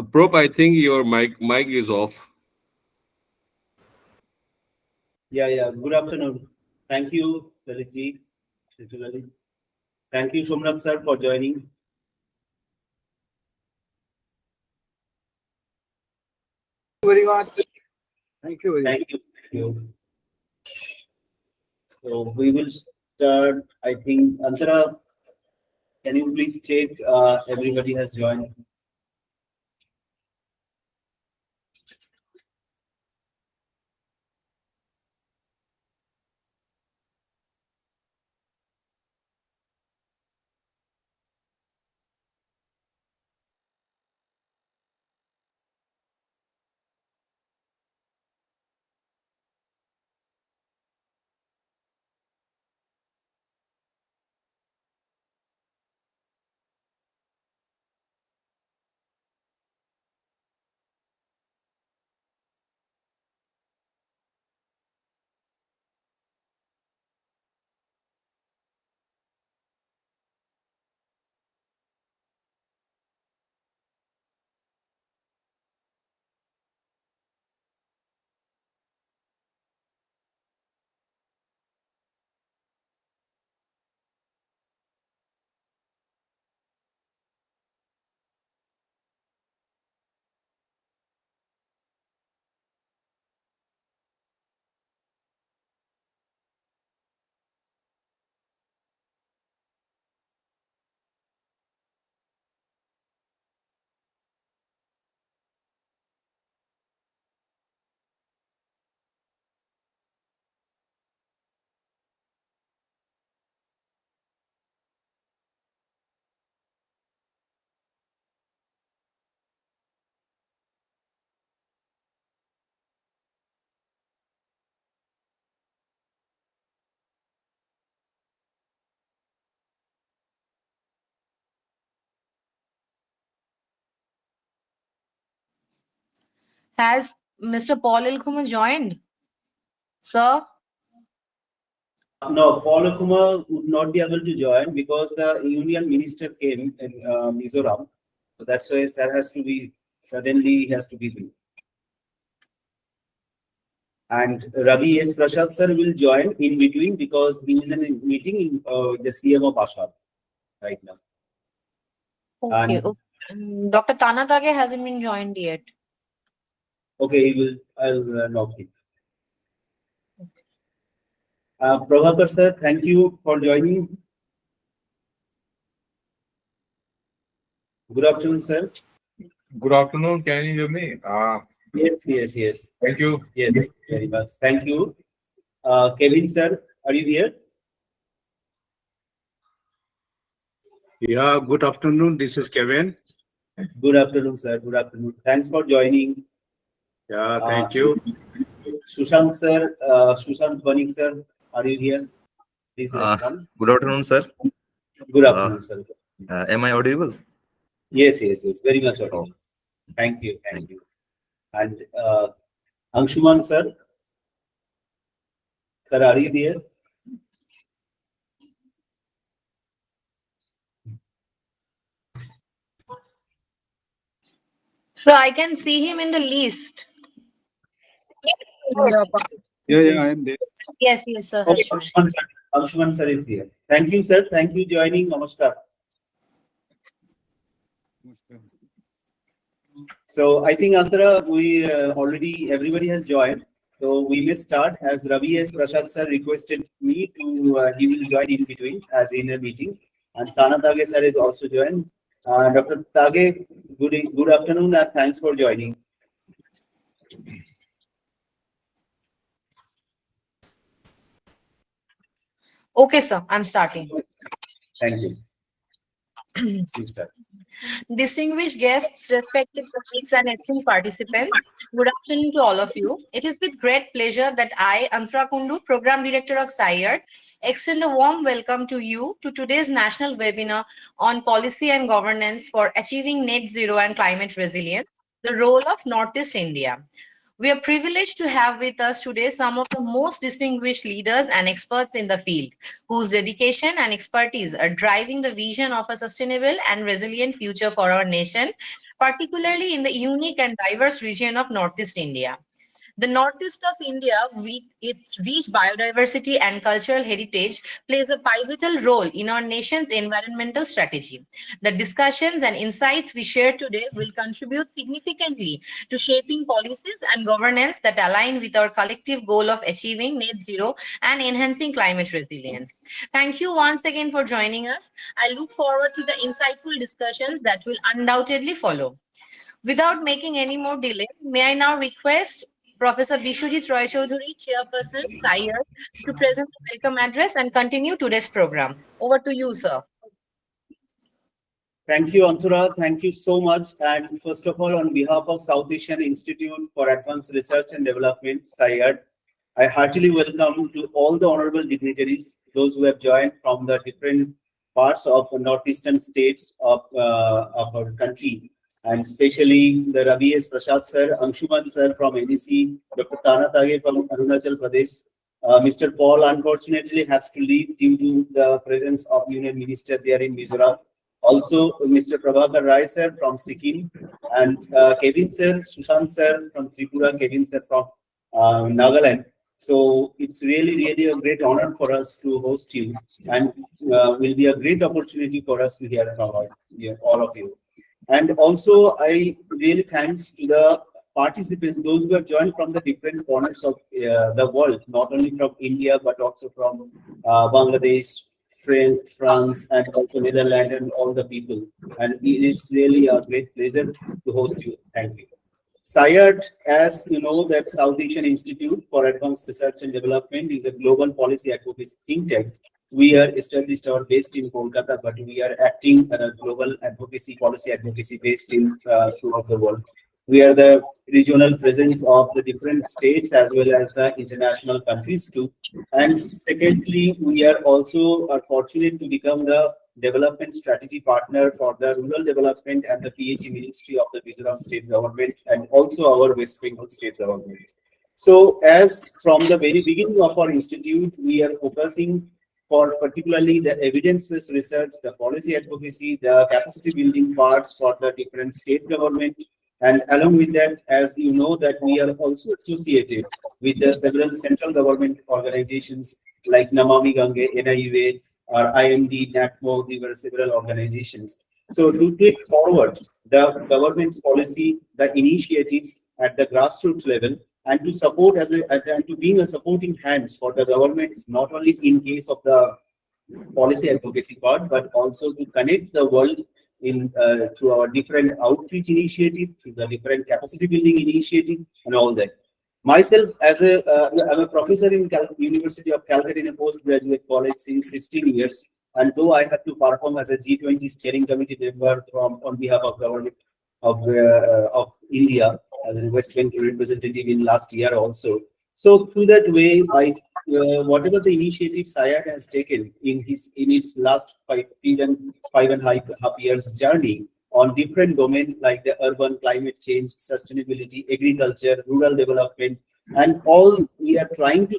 Prop, I think your mic is off. Yeah. Good afternoon. Thank you, Lalitji. Thank you, Somnath sir, for joining. Very much. Thank you very much. Thank you. Thank you. So we will start. I think Antara, can you please check everybody has joined? Has Mr. Paul Ilkuma joined? Sir? No, Paul Okuma would not be able to join because the union minister came in Mizoram. So that's why that has to be suddenly he has to visit. And Ravi S. Prasad sir will join in between because he is in a meeting in the CM of Ashar right now. Okay. And Dr. Tanatage hasn't been joined yet. okay, he will. I'll knock him. Prabhakar sir, thank you for joining. Good afternoon, sir. Good afternoon. Can you hear me? Yes. Thank you. Yes, very much. Thank you. Kevin sir, are you here? Yeah, good afternoon. This is Kevin. Good afternoon, sir. Good afternoon. Thanks for joining. Yeah, thank you. Sushant sir, Sushant Banik sir, are you here? Please respond. Good afternoon, sir. Good afternoon, sir. Am I audible? Yes. Very much Oh, audible. Thank you. thank you. And Anshuman sir, sir, are you here? So I can see him in the list. Yeah, I am there. Yes, sir. Okay, Has joined. Anshuman sir is here. Thank you, sir. Thank you joining. Namaskar. So I think Antara, we already everybody has joined. So we may start as Ravi S. Prasad sir requested me to he will join in between as in a meeting, and Tana Tage sir is also joined. Dr. Tage, good afternoon and thanks for joining. Okay, sir. I'm starting. Thank you. Please start. Distinguished guests, respected colleagues, and esteemed participants, good afternoon to all of you. It is with great pleasure that I, Antara Kundu, Program Director of SAIARD, extend a warm welcome to you to today's national webinar on policy and governance for achieving net zero and climate resilience, the role of Northeast India. We are privileged to have with us today some of the most distinguished leaders and experts in the field, whose dedication and expertise are driving the vision of a sustainable and resilient future for our nation. particularly in the unique and diverse region of Northeast India. The northeast of India, with its rich biodiversity and cultural heritage, plays a pivotal role in our nation's environmental strategy. The discussions and insights we share today will contribute significantly to shaping policies and governance that align with our collective goal of achieving net zero and enhancing climate resilience. Thank you once again for joining us. I look forward to the insightful discussions that will undoubtedly follow. Without making any more delay, may I now request Professor Bishwajit Roy Choudhury, Chairperson, SAIARD, to present the welcome address and continue today's program. Over to you, sir. Thank you, Anthura. Thank you so much. And first of all, on behalf of South Asian Institute for Advanced Research and Development, SAIARD, I heartily welcome to all the honorable dignitaries, those who have joined from the different parts of the northeastern states of our country, and especially the Ravi S. Prasad sir, Anshuman sir from NEC, Dr. Tana Tage from Arunachal Pradesh. Mr. Paul unfortunately has to leave due to the presence of Union Minister there in Mizoram. Also, Mr. Prabhakar Rai sir from Sikkim, and Kevin sir, Sushant sir from Tripura, Kevin sir from Nagaland. So it's really a great honor for us to host you, and will be a great opportunity for us to hear from us, all of you. And also, I really thanks to the participants, those who have joined from the different corners of the world, not only from India, but also from Bangladesh, France, and also Netherlands, and all the people. And it is really a great pleasure to host you. Thank you. SAIARD, as you know, that South Asian Institute for Advanced Research and Development is a global policy advocacy think tank. We are established or based in Kolkata, but we are acting as a global advocacy, policy advocacy based in throughout the world. We are the regional presence of the different states as well as the international countries too. And secondly, we are also fortunate to become the development strategy partner for the rural development and the PHE Ministry of the Mizoram State Government, and also our West Bengal State Government. So as from the very beginning of our institute, we are focusing for particularly the evidence-based research, the policy advocacy, the capacity building parts for the different state government. And along with that, as you know, that we are also associated with the several central government organizations like Namami Gange, NIUA, or IMD, NATMO. These were several organizations. So to take forward the government's policy, the initiatives at the grassroots level, and to support and to being a supporting hands for the governments, not only in case of the policy advocacy part, but also to connect the world in through our different outreach initiative, through the different capacity building initiative, and all that. Myself, as I'm a professor in University of Calcutta in a postgraduate college since 16 years, and though I had to perform as a G20 steering committee member on behalf of government of India as a West Bengal representative in last year also. So through that way, whatever the initiative SAIARD has taken in its last five and a half years journey on different domains like the urban climate change, sustainability, agriculture, rural development, and all, we are trying to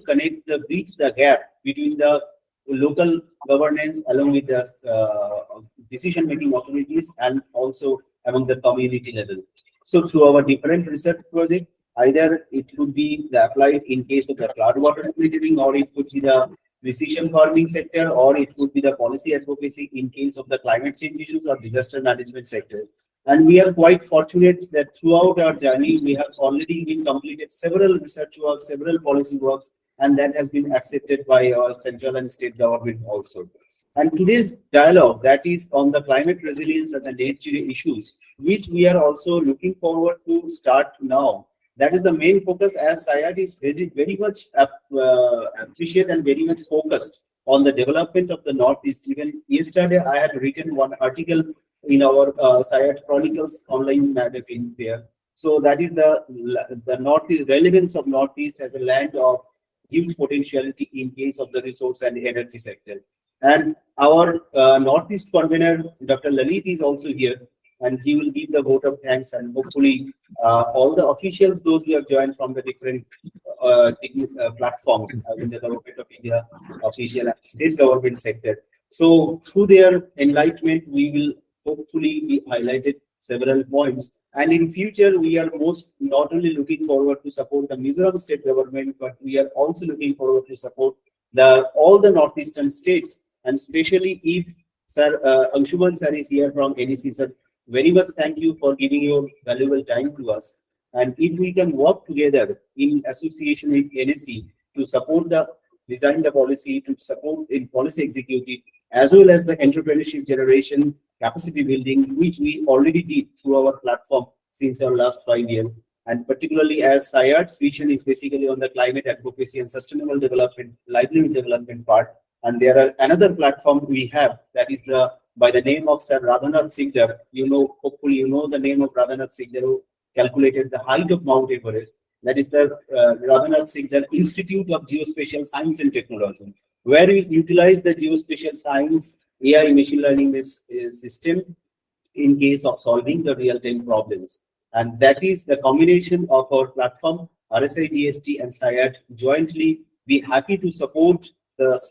bridge the gap between the local governance along with the decision-making authorities and also among the community level. So through our different research projects, either it could be the applied in case of the cloudwater monitoring, or it could be the precision farming sector, or it could be the policy advocacy in case of the climate change issues or disaster management sector. And we are quite fortunate that throughout our journey, we have already been completed several research works, several policy works, and that has been accepted by our central and state government also. And today's dialogue, that is on the climate resilience and the net zero issues, which we are also looking forward to start now. That is the main focus, as SAIARD is very much appreciate and very much focused on the development of the Northeast. Even yesterday, I had written one article in our SAIARD Chronicles online magazine there. So that is the Northeast, relevance of Northeast as a land of huge potentiality in case of the resource and energy sector. And our Northeast convener, Dr. Lalit, is also here, and he will give the vote of thanks, and hopefully all the officials, those who have joined from the different platforms in the Government of India, official and state government sector. So through their enlightenment, we will hopefully be highlighted several points. And in future, we are most not only looking forward to support the Mizoram state government, but we are also looking forward to support all the northeastern states, and especially if Sir Anshuman sir is here from NEC, sir. Very much thank you for giving your valuable time to us. And if we can work together in association with NEC to support the design the policy, to support in policy executive, as well as the entrepreneurship generation capacity building, which we already did through our platform since our last 5 years. And particularly as SAIARD's vision is basically on the climate advocacy and sustainable development, livelihood development part. And there are another platform we have that is by the name of Sir Radhanath Singhdar. Hopefully you know the name of Radhanath Singhdar, who calculated the height of Mount Everest. That is the Radhanath Singhdar Institute of Geospatial Science and Technology, where we utilize the geospatial science AI machine learning system in case of solving the real-time problems. And that is the combination of our platform, RSI GST and SAIARD jointly. Be happy to support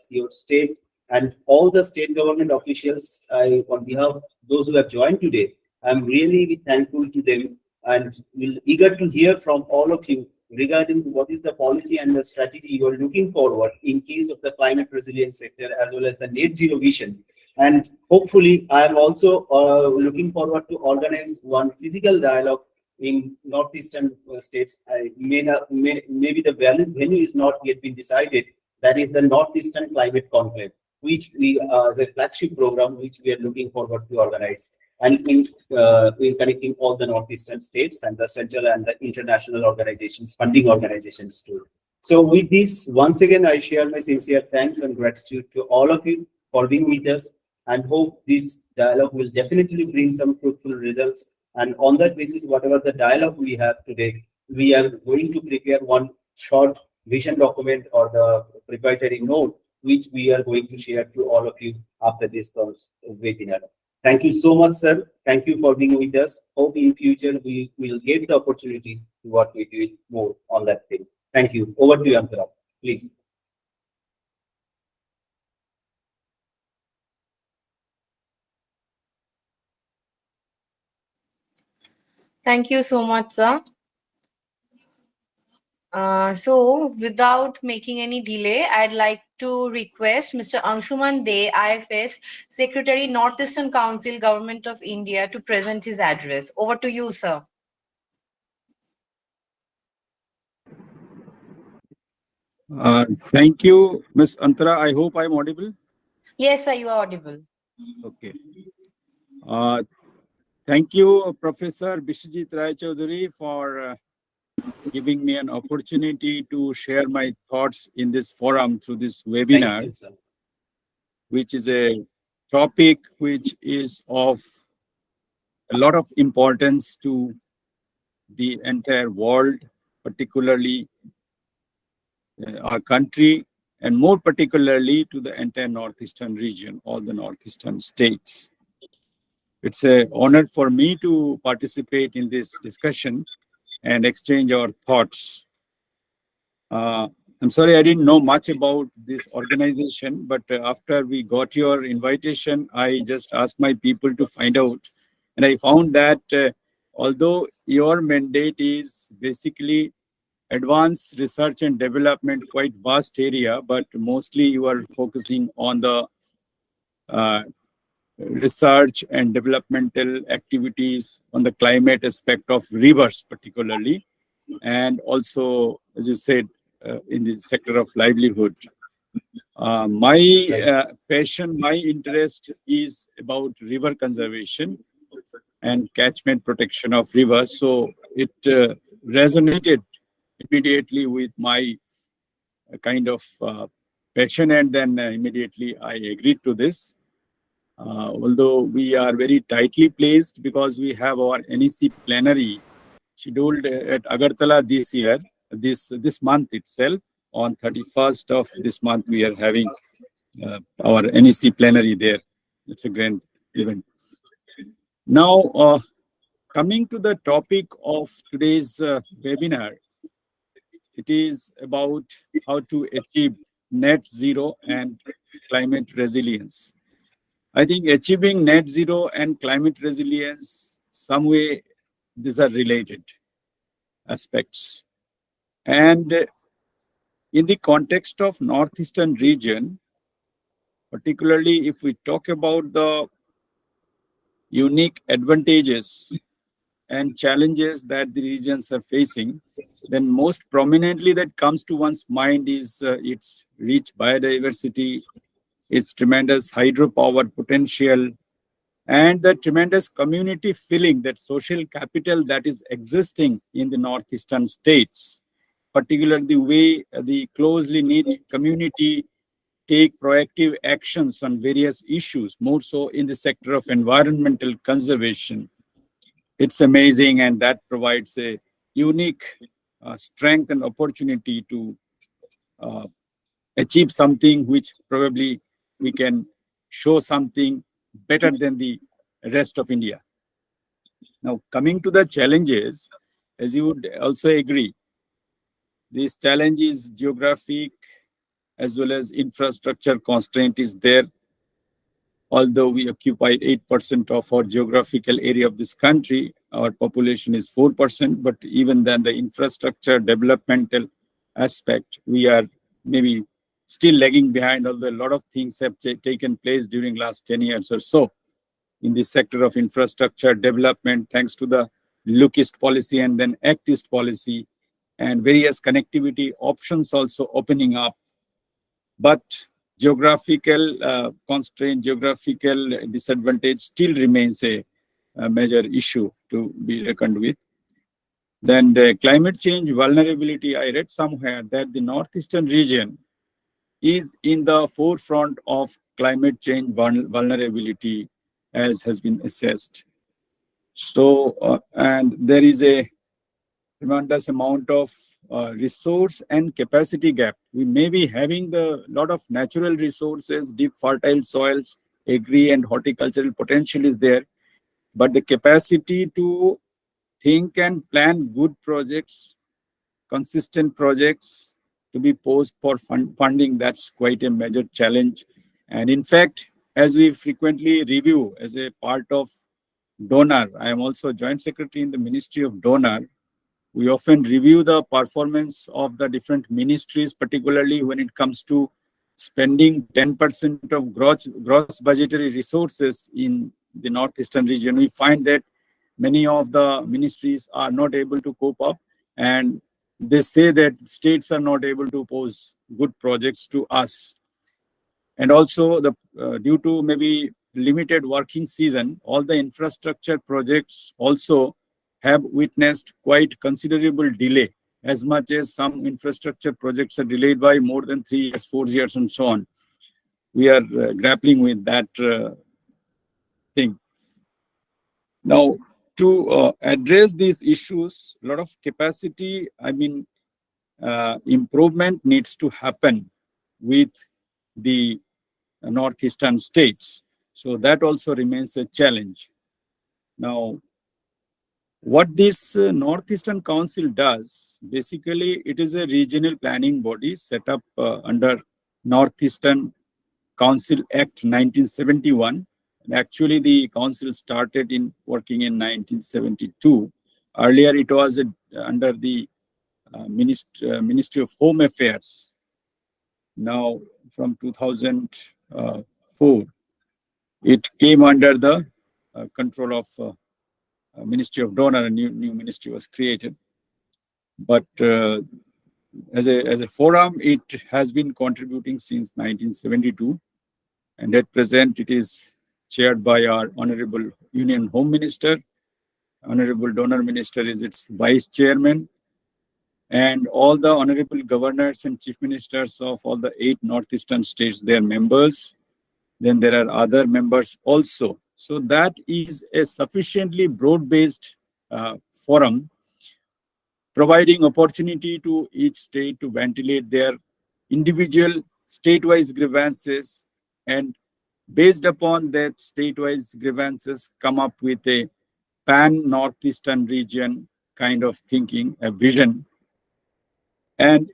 your state and all the state government officials. On behalf of those who have joined today, I'm really thankful to them, and we're eager to hear from all of you regarding what is the policy and the strategy you are looking forward in case of the climate resilience sector as well as the net zero vision. And hopefully, I am also looking forward to organize one physical dialogue in northeastern states. Maybe the venue is not yet been decided. That is the Northeastern Climate Conclave, which we as a flagship program, which we are looking forward to organize, and in connecting all the northeastern states and the central and the international organizations, funding organizations too. So with this, once again, I share my sincere thanks and gratitude to all of you for being with us, and hope this dialogue will definitely bring some fruitful results. And on that basis, whatever the dialogue we have today, we are going to prepare one short vision document or the preparatory note, which we are going to share to all of you after this webinar. Thank you so much, sir. Thank you for being with us. Hope in future we will get the opportunity to work with you more on that thing. Thank you. Over to you, Antara, please. Thank you so much, sir. So, without making any delay, I'd like to request Mr. Anshuman De, IFS Secretary, Northeastern Council, Government of India, to present his address. Over to you, sir. Thank you, Ms. Antara. I hope I'm audible. Yes, sir, you are audible. Okay. Thank you, Professor Bishijit Rai Chaudhary, for giving me an opportunity to share my thoughts in this forum through this webinar, You, which is a topic which is of a lot of importance to the entire world, particularly our country, and more particularly to the entire northeastern region, all the northeastern states. It's an honor for me to participate in this discussion and exchange our thoughts. I'm sorry I didn't know much about this organization, but after we got your invitation, I just asked my people to find out. And I found that although your mandate is basically advanced research and development, quite vast area, but mostly you are focusing on the research and developmental activities on the climate aspect of rivers particularly, and also, as you said, in the sector of livelihood. My passion, my interest is about river conservation and catchment protection of rivers. So it resonated immediately with my kind of passion, and then immediately I agreed to this. Although we are very tightly placed because we have our NEC plenary scheduled at Agartala this year, this month itself. On 31st of this month, we are having our NEC plenary there. It's a grand event. Now, coming to the topic of today's webinar, it is about how to achieve net zero and climate resilience. I think achieving net zero and climate resilience some way these are related aspects. And in the context of northeastern region, particularly if we talk about the unique advantages and challenges that the regions are facing, then most prominently that comes to one's mind is its rich biodiversity, its tremendous hydropower potential, and the tremendous community feeling, that social capital that is existing in the northeastern states, particularly the way the closely knit community take proactive actions on various issues, more so in the sector of environmental conservation. It's amazing, and that provides a unique strength and opportunity to uh, achieve something which probably we can show something better than the rest of India. Now, coming to the challenges, as you would also agree, this challenge is geographic as well as infrastructure constraint is there. Although we occupy 8% of our geographical area of this country, our population is 4%, but even then the infrastructure developmental aspect, we are maybe still lagging behind, although a lot of things have taken place during last 10 years or so in the sector of infrastructure development, thanks to the look-east policy and then act-east policy, and various connectivity options also opening up. But geographical constraint, geographical disadvantage still remains a major issue to be reckoned with. Then the climate change vulnerability, I read somewhere that the northeastern region is in the forefront of climate change vulnerability as has been assessed. So, and there is a tremendous amount of resource and capacity gap. We may be having the lot of natural resources, deep fertile soils, agri and horticultural potential is there, but the capacity to think and plan good projects, consistent projects to be posed for funding, that's quite a major challenge. And in fact, as we frequently review as a part of donor, I am also joint secretary in the Ministry of Donor. We often review the performance of the different ministries, particularly when it comes to spending 10% of gross budgetary resources in the northeastern region. We find that many of the ministries are not able to cope up, and they say that states are not able to pose good projects to us. And also, due to maybe limited working season, all the infrastructure projects also have witnessed quite considerable delay, as much as some infrastructure projects are delayed by more than 3 years, 4 years, and so on. We are grappling with that thing. Now, to address these issues, a lot of capacity, improvement needs to happen with the northeastern states. So that also remains a challenge. Now, what this Northeastern Council does, basically, it is a regional planning body set up under Northeastern Council Act 1971. And actually, the council started working in 1972. Earlier, it was under the Ministry of Home Affairs. Now, from 2004, it came under the control of Ministry of Donor. A new ministry was created. But as a forum, it has been contributing since 1972. And at present, it is chaired by our Honorable Union Home Minister. Honorable Donor Minister is its vice chairman. And all the honorable governors and chief ministers of all the 8 northeastern states, they are members. Then there are other members also. So that is a sufficiently broad-based forum, providing opportunity to each state to ventilate their individual state-wise grievances, and based upon that state-wise grievances, come up with a pan-northeastern region kind of thinking, a vision. And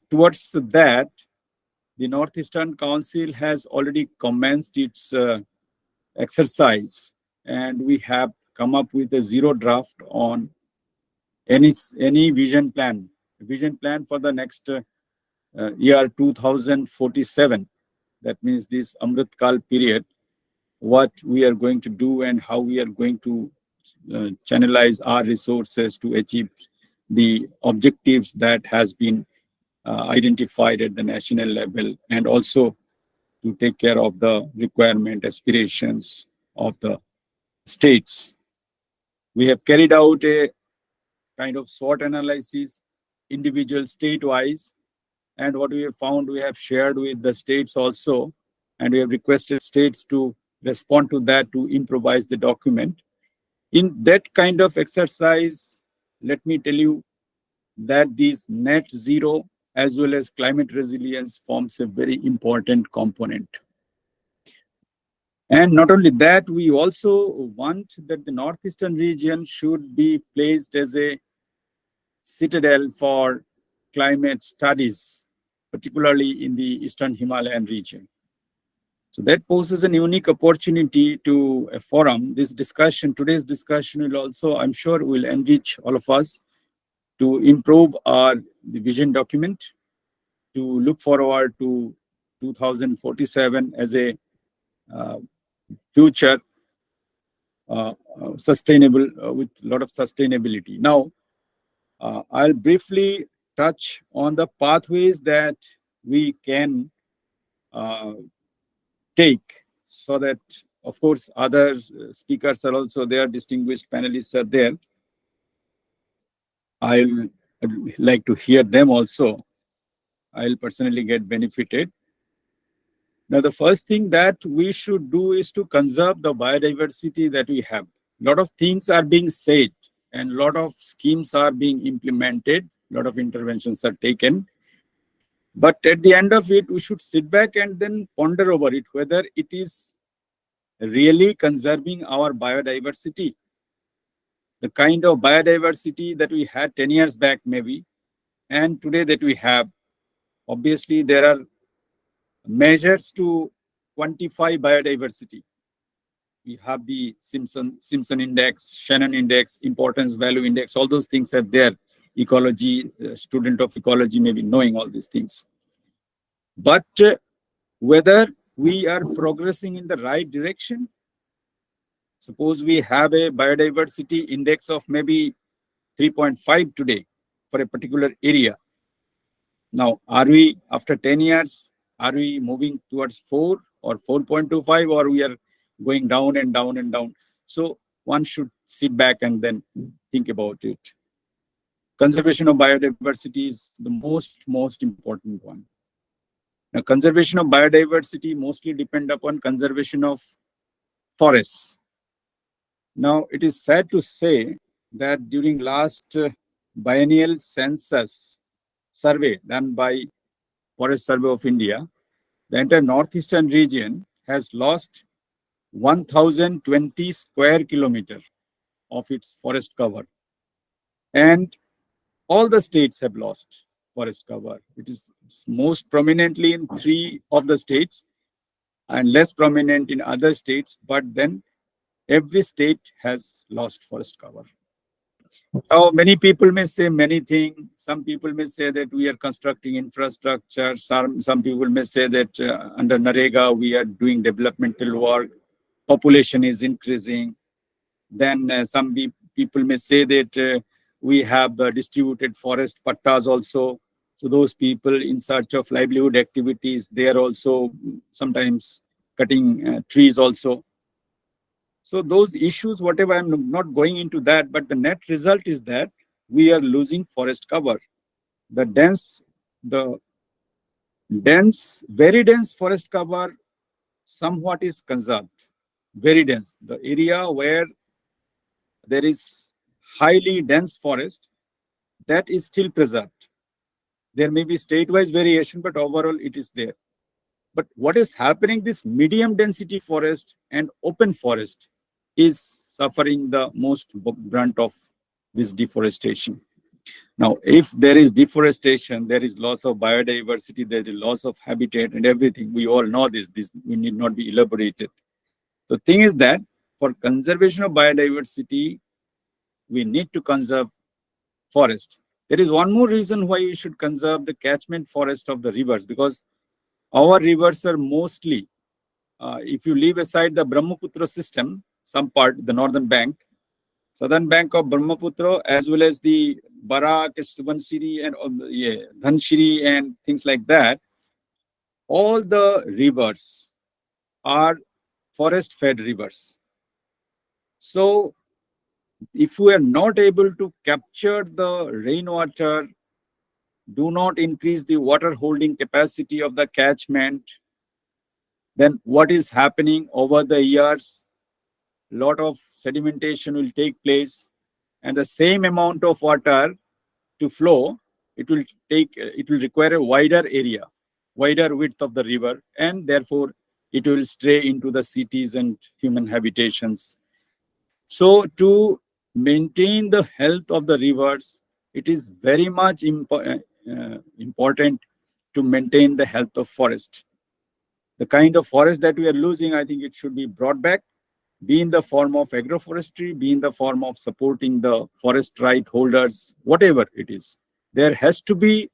towards that, the Northeastern Council has already commenced its exercise, and we have come up with a zero draft on any vision plan for the next year 2047. That means this Amrit Kal period, what we are going to do and how we are going to channelize our resources to achieve the objectives that has been identified at the national level, and also to take care of the requirement aspirations of the states. We have carried out a kind of SWOT analysis, individual state-wise, and what we have found, we have shared with the states also, and we have requested states to respond to that, to improvise the document. In that kind of exercise, let me tell you that these net zero as well as climate resilience forms a very important component. And not only that, we also want that the northeastern region should be placed as a citadel for climate studies, particularly in the eastern Himalayan region. So that poses an unique opportunity to a forum. This discussion, today's discussion will also, I'm sure, will enrich all of us to improve our vision document, to look forward to 2047 as a future sustainable, with a lot of sustainability. Now, I'll briefly touch on the pathways that we can take, so that, of course, other speakers are also there, distinguished panelists are there. I'd like to hear them also. I'll personally get benefited. Now, the first thing that we should do is to conserve the biodiversity that we have. A lot of things are being said and a lot of schemes are being implemented, a lot of interventions are taken. But at the end of it, we should sit back and then ponder over it, whether it is really conserving our biodiversity. The kind of biodiversity that we had 10 years back maybe, and today that we have. Obviously, there are measures to quantify biodiversity. We have the Simpson index, Shannon index, importance value index, all those things are there. Ecology, student of ecology may be knowing all these things. But whether we are progressing in the right direction, suppose we have a biodiversity index of maybe 3.5 today for a particular area. Now, are we, after 10 years, are we moving towards 4 or 4.25, or we are going down and down and down? So one should sit back and then think about it. Conservation of biodiversity is the most important one. Now, conservation of biodiversity mostly depend upon conservation of forests. Now, it is sad to say that during last biennial census survey done by Forest Survey of India, the entire northeastern region has lost 1,020 square kilometers of its forest cover. And all the states have lost forest cover. It is most prominently in 3 of the states and less prominent in other states, but then every state has lost forest cover. Now, many people may say many things. Some people may say that we are constructing infrastructure. Some people may say that under NREGA, we are doing developmental work. Population is increasing. Then some people may say that we have distributed forest pattas also. So those people in search of livelihood activities, they are also sometimes cutting trees also. So those issues, whatever, I'm not going into that, but the net result is that we are losing forest cover. The very dense forest cover somewhat is conserved, very dense. The area where there is highly dense forest, that is still preserved. There may be state-wise variation, but overall it is there. But what is happening, this medium density forest and open forest is suffering the most brunt of this deforestation. Now, if there is deforestation, there is loss of biodiversity, there is loss of habitat and everything. We all know this we need not be elaborated. The thing is that for conservation of biodiversity, we need to conserve forest. There is one more reason why we should conserve the catchment forest of the rivers, because our rivers are mostly, if you leave aside the Brahmaputra system, some part, the northern bank, southern bank of Brahmaputra, as well as the Barak, Subansiri, and Dhanshiri, and things like that, all the rivers are forest-fed rivers. So, if we are not able to capture the rainwater, do not increase the water holding capacity of the catchment, then what is happening over the years? Lot of sedimentation will take place, and the same amount of water to flow, it will require a wider area, wider width of the river, and therefore it will stray into the cities and human habitations. So to maintain the health of the rivers, it is very much important to maintain the health of forest. The kind of forest that we are losing, I think it should be brought back, be in the form of agroforestry, be in the form of supporting the forest right holders, whatever it is. There has to be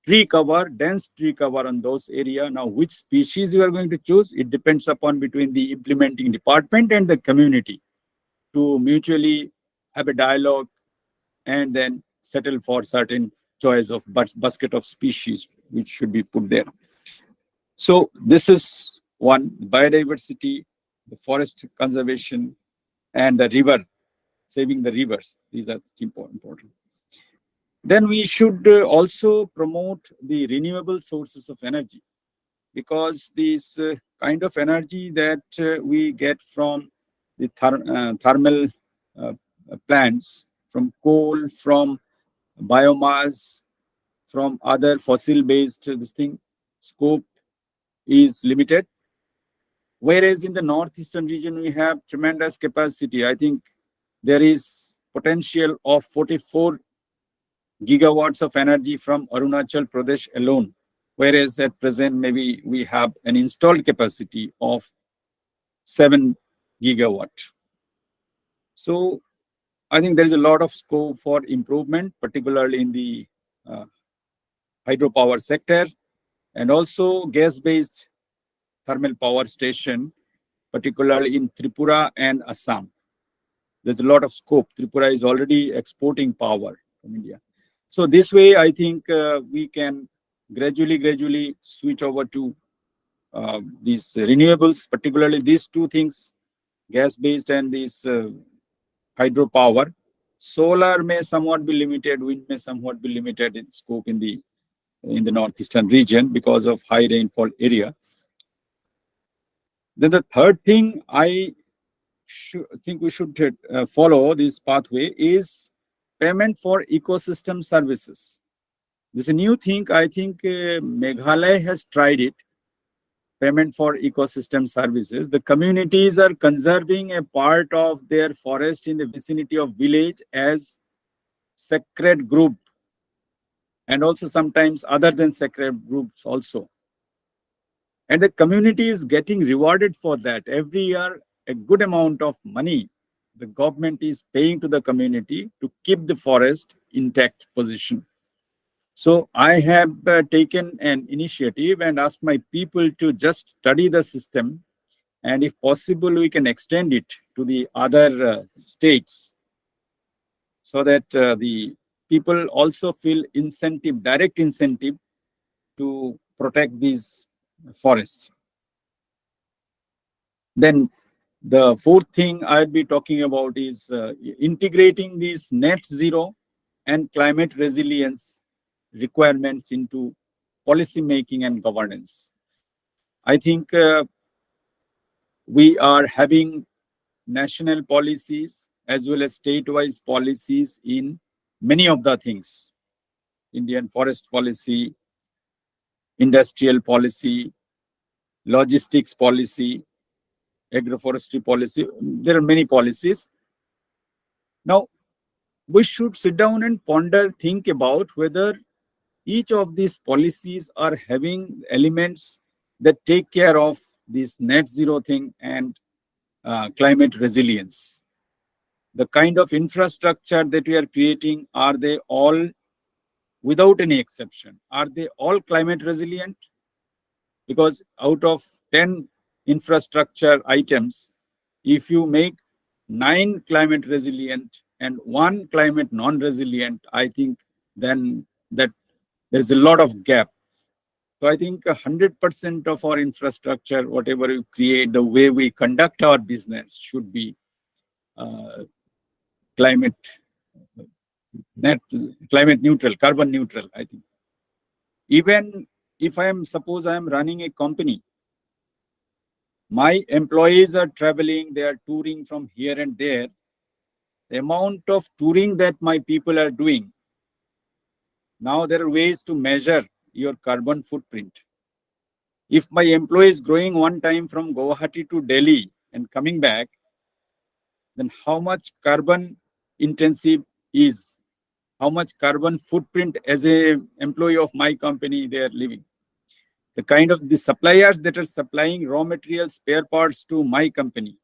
tree cover, dense tree cover on those areas. Now, which species you are going to choose, it depends upon between the implementing department and the community to mutually have a dialogue and then settle for certain choice of basket of species which should be put there. So this is one, biodiversity, the forest conservation, and the river, saving the rivers. These are important. Then we should also promote the renewable sources of energy, because these kind of energy that we get from the thermal plants, from coal, from biomass, from other fossil-based this thing, scope is limited. Whereas in the northeastern region, we have tremendous capacity. I think there is potential of 44 gigawatts of energy from Arunachal Pradesh alone. Whereas at present, maybe we have an installed capacity of 7 gigawatt. So I think there is a lot of scope for improvement, particularly in the hydropower sector, and also gas-based thermal power station, particularly in Tripura and Assam. There's a lot of scope. Tripura is already exporting power from India. So this way, I think we can gradually switch over to these renewables, particularly these two things, gas-based and this hydropower. Solar may somewhat be limited, wind may somewhat be limited in scope in the northeastern region because of high rainfall area. Then the third thing I think we should follow this pathway is payment for ecosystem services. This is a new thing. I think Meghalaya has tried it. Payment for ecosystem services. The communities are conserving a part of their forest in the vicinity of village as sacred group, and also sometimes other than sacred groups also. And the community is getting rewarded for that. Every year, a good amount of money the government is paying to the community to keep the forest intact position. So I have taken an initiative and asked my people to just study the system, and if possible, we can extend it to the other states, so that the people also feel incentive, direct incentive to protect these forests. Then the fourth thing I'll be talking about is integrating these net zero and climate resilience requirements into policy making and governance. I think we are having national policies as well as state-wise policies in many of the things. Indian forest policy, industrial policy, logistics policy, agroforestry policy. There are many policies. Now, we should sit down and ponder, think about whether each of these policies are having elements that take care of this net zero thing and climate resilience. The kind of infrastructure that we are creating, are they all, without any exception, are they all climate resilient? Because out of 10 infrastructure items, if you make 9 climate resilient and 1 climate non-resilient, I think then that there's a lot of gap. So I think 100% of our infrastructure, whatever we create, the way we conduct our business should be climate neutral, carbon neutral, I think. Even if suppose I am running a company, my employees are traveling, they are touring from here and there. The amount of touring that my people are doing, now there are ways to measure your carbon footprint. If my employee is going one time from Guwahati to Delhi and coming back, then how much carbon intensive is, how much carbon footprint as a employee of my company they are living. The kind of the suppliers that are supplying raw materials, spare parts to my company,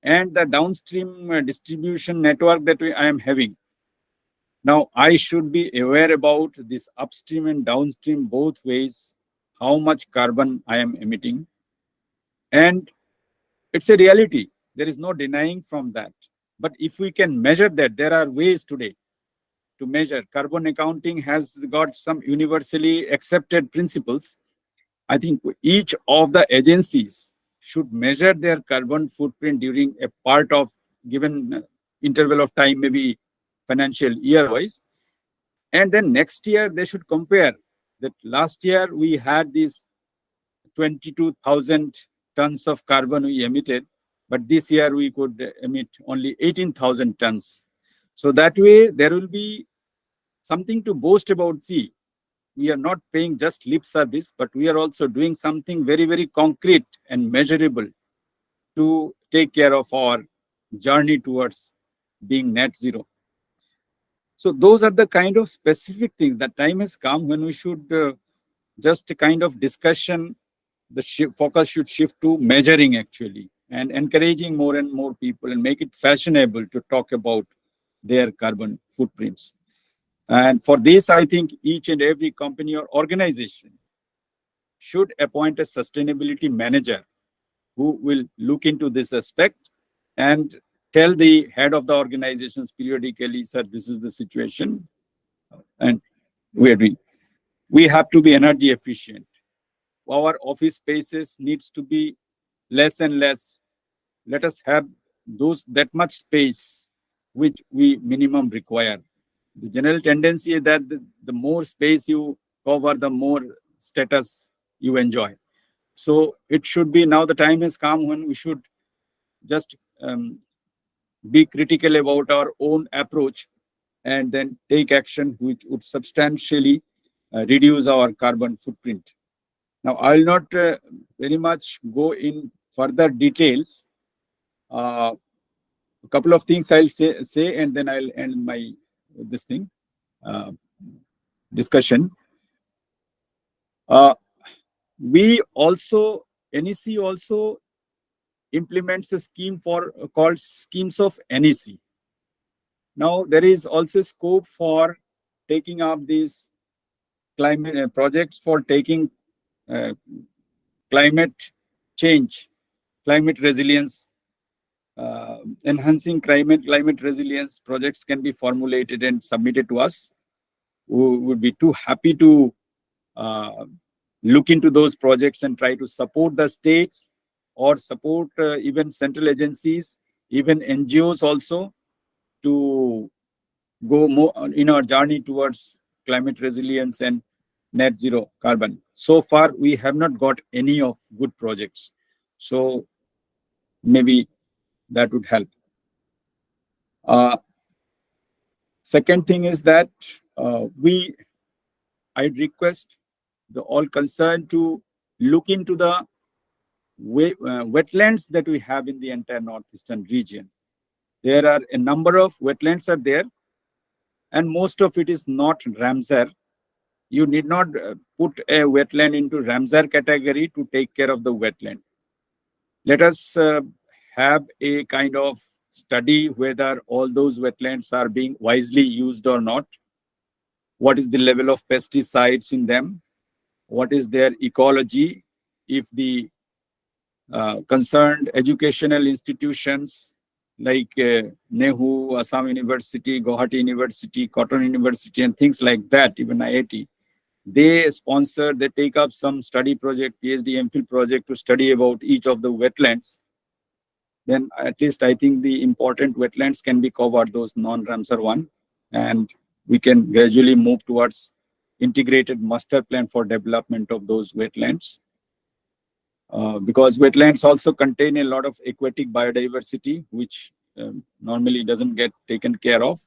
and the downstream distribution network that I am having. Now, I should be aware about this upstream and downstream both ways, how much carbon I am emitting. And it's a reality. There is no denying from that. But if we can measure that, there are ways today to measure. Carbon accounting has got some universally accepted principles. I think each of the agencies should measure their carbon footprint during a part of given interval of time, maybe financial year wise. And then next year, they should compare that last year we had these 22,000 tons of carbon we emitted, but this year we could emit only 18,000 tons. So that way there will be something to boast about. See, we are not paying just lip service, but we are also doing something very, very concrete and measurable to take care of our journey towards being net zero. So those are the kind of specific things. The time has come when we should just a kind of discussion, the focus should shift to measuring actually and encouraging more and more people and make it fashionable to talk about their carbon footprints. And for this, I think each and every company or organization should appoint a sustainability manager who will look into this aspect and tell the head of the organizations periodically, sir, this is the situation. And we are doing. We have to be energy efficient. Our office spaces needs to be less and less. Let us have that much space which we minimum require. The general tendency is that the more space you cover, the more status you enjoy. So it should be, now the time has come when we should just be critical about our own approach and then take action which would substantially reduce our carbon footprint. Now, I'll not very much go in further details. A couple of things I'll say and then I'll end my discussion. We also, NEC also implements a scheme called schemes of NEC. Now, there is also scope for taking up these climate projects for taking climate change, climate resilience, enhancing climate resilience projects can be formulated and submitted to us. We would be too happy to look into those projects and try to support the states or support even central agencies, even NGOs also, to go more in our journey towards climate resilience and net zero carbon. So far, we have not got any of good projects. So maybe that would help. Second thing is that I'd request the all concerned to look into the wetlands that we have in the entire northeastern region. There are a number of wetlands are there, and most of it is not Ramsar. You need not put a wetland into Ramsar category to take care of the wetland. Let us have a kind of study whether all those wetlands are being wisely used or not. What is the level of pesticides in them? What is their ecology? If the concerned educational institutions like Nehu, Assam University, Guwahati University, Cotton University, and things like that, even IIT, they sponsor, they take up some study project, PhD, MPhil project to study about each of the wetlands, then at least I think the important wetlands can be covered, those non-Ramsar one, and we can gradually move towards integrated master plan for development of those wetlands. Because wetlands also contain a lot of aquatic biodiversity, which normally doesn't get taken care of.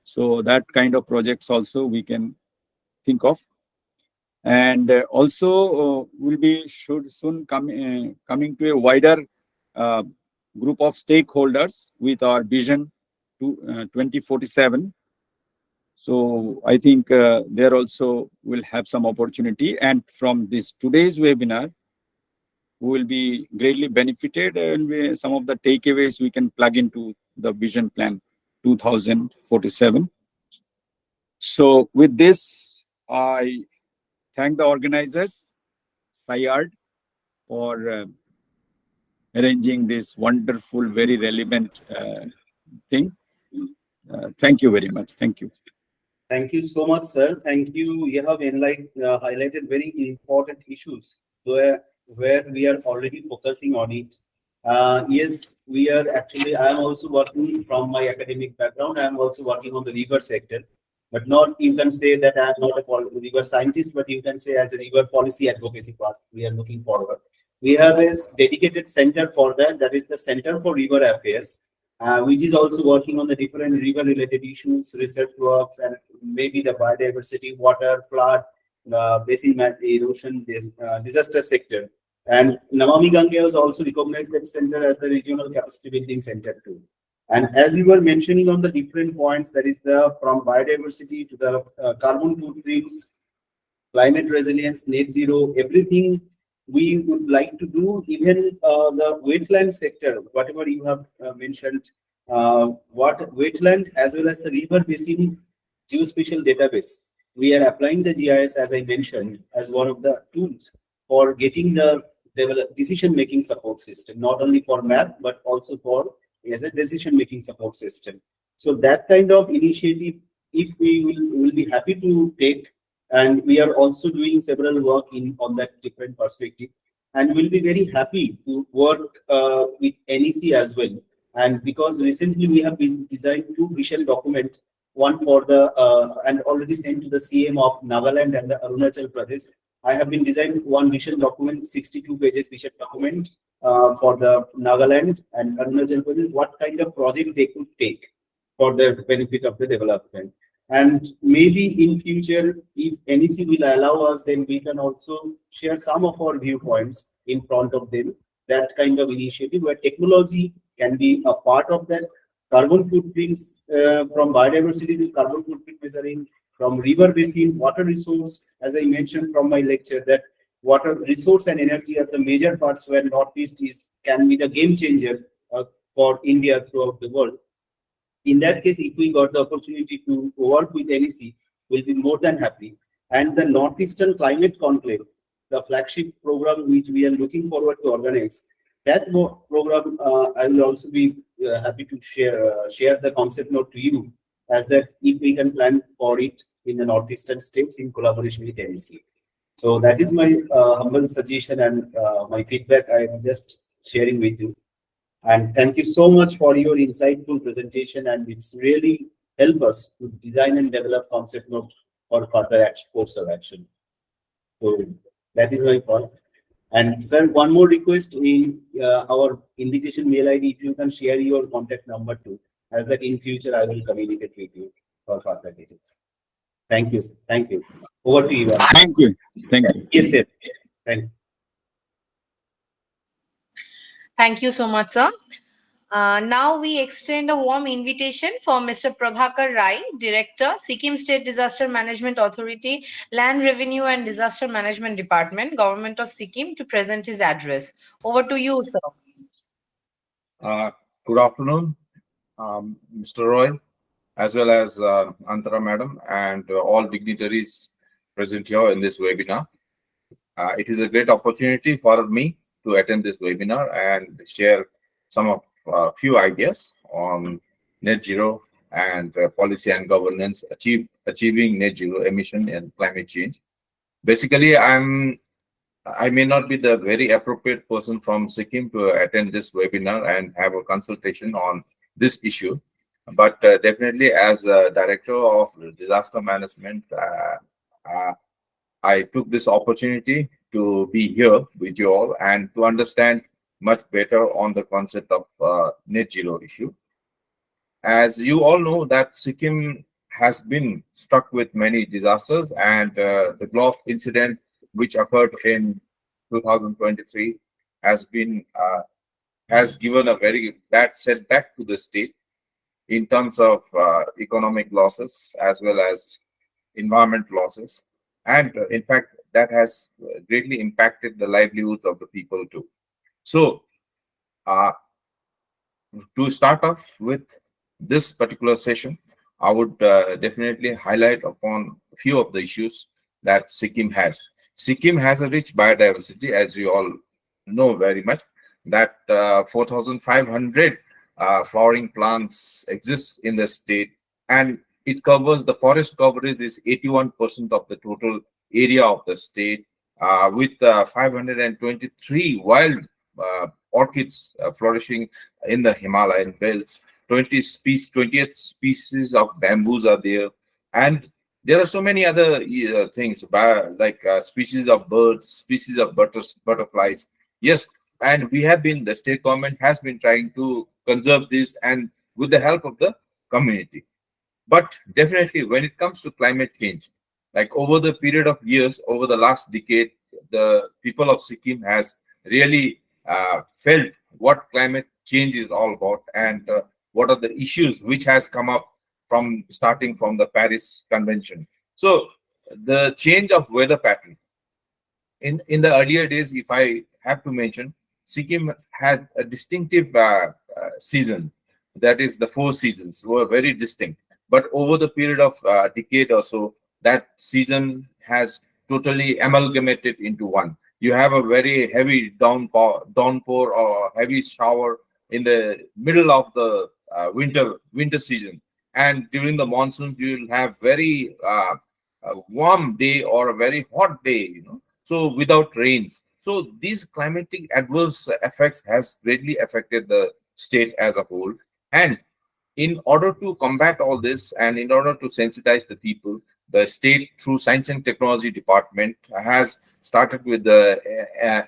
So that kind of projects also we can think of. And also will be soon coming to a wider uh, group of stakeholders with our vision to 2047. So I think there also will have some opportunity. And from this today's webinar, we will be greatly benefited, and some of the takeaways we can plug into the vision plan 2047. So with this, I thank the organizers, SAIARD, for arranging this wonderful, very relevant thing. Thank you very much. Thank you. Thank you so much, sir. Thank you. You have highlighted very important issues where we are already focusing on it. Yes, we are actually, I am also working from my academic background. I am also working on the river sector, but not, you can say that I am not a river scientist, but you can say as a river policy advocacy part, we are looking forward. We have a dedicated center for that. That is the Center for River Affairs, which is also working on the different river-related issues, research works, and maybe the biodiversity, water, flood, basin erosion, disaster sector. And Namami Gange has also recognized that center as the regional capacity building center too. And as you were mentioning on the different points, that is the from biodiversity to the carbon footprints, climate resilience, net zero, everything we would like to do, even the wetland sector, whatever you have mentioned, what wetland as well as the river basin geospatial database. We are applying the GIS, as I mentioned, as one of the tools for getting the decision-making support system, not only for map, but also for as a decision-making support system. So that kind of initiative, if we will be happy to take, and we are also doing several work on that different perspective, and we'll be very happy to work with NEC as well. And because recently we have been designed two vision document, one for the and already sent to the CM of Nagaland and the Arunachal Pradesh. I have been designing one vision document, 62 pages vision document for the Nagaland and Arunachal Pradesh, what kind of project they could take for the benefit of the development. And maybe in future, if NEC will allow us, then we can also share some of our viewpoints in front of them. That kind of initiative where technology can be a part of that. Carbon footprints from biodiversity to carbon footprint measuring, from river basin, water resource, as I mentioned from my lecture, that water resource and energy are the major parts where Northeast can be the game changer for India throughout the world. In that case, if we got the opportunity to work with NEC, we'll be more than happy. And the Northeastern Climate Conclave, the flagship program which we are looking forward to organize, that program I will also be happy to share the concept note to you, as that if we can plan for it in the Northeastern states in collaboration with NEC. So that is my humble suggestion and my feedback I am just sharing with you. And thank you so much for your insightful presentation, and it's really helped us to design and develop concept note for further course of action. So that is my point. And sir, one more request in our invitation mail ID, if you can share your contact number too, as that in future I will communicate with you for further details. Thank you. Thank you. Over to you. Thank you. Thank you. Yes, sir. Thank you. Thank you so much, sir. Now we extend a warm invitation for Mr. Prabhakar Rai, Director, Sikkim State Disaster Management Authority, Land Revenue and Disaster Management Department, Government of Sikkim, to present his address. Over to you, sir. Uh, Good afternoon, Mr. Roy, as well as Antara Madam, and all dignitaries present here in this webinar. It is a great opportunity for me to attend this webinar and share some of few ideas on net zero and policy and governance achieving net zero emission and climate change. Basically, I may not be the very appropriate person from Sikkim to attend this webinar and have a consultation on this issue, but definitely as a director of disaster management, uh, I took this opportunity to be here with you all and to understand much better on the concept of net zero issue. As you all know that Sikkim has been struck with many disasters, and the Gulf incident, which occurred in 2023, has been has given a very bad setback to the state in terms of economic losses as well as environment losses, and in fact that has greatly impacted the livelihoods of the people too. So uh, to start off with this particular session, I would definitely highlight upon a few of the issues that Sikkim has. Sikkim has a rich biodiversity, as you all know very much, that 4,500 flowering plants exist in the state, and it covers the forest coverage is 81% of the total area of the state, with 523 wild orchids flourishing in the Himalayan belts. 28 species of bamboos are there, and there are so many other things like species of birds, species of butterflies. Yes, and the state government has been trying to conserve this, and with the help of the community. But definitely, when it comes to climate change, like over the period of years, over the last decade, the people of Sikkim has really felt what climate change is all about, and what are the issues which has come up from starting from the Paris Convention. So the change of weather pattern in the earlier days, if I have to mention, Sikkim had a distinctive season. That is, the four seasons were very distinct. But over the period of decade or so, that season has totally amalgamated into one. You have a very heavy downpour or heavy shower in the middle of the winter season, and during the monsoons, you will have very a warm day or a very hot day. So without rains. So these climatic adverse effects has greatly affected the state as a whole. And in order to combat all this and in order to sensitize the people, the state through Science and Technology Department has started with the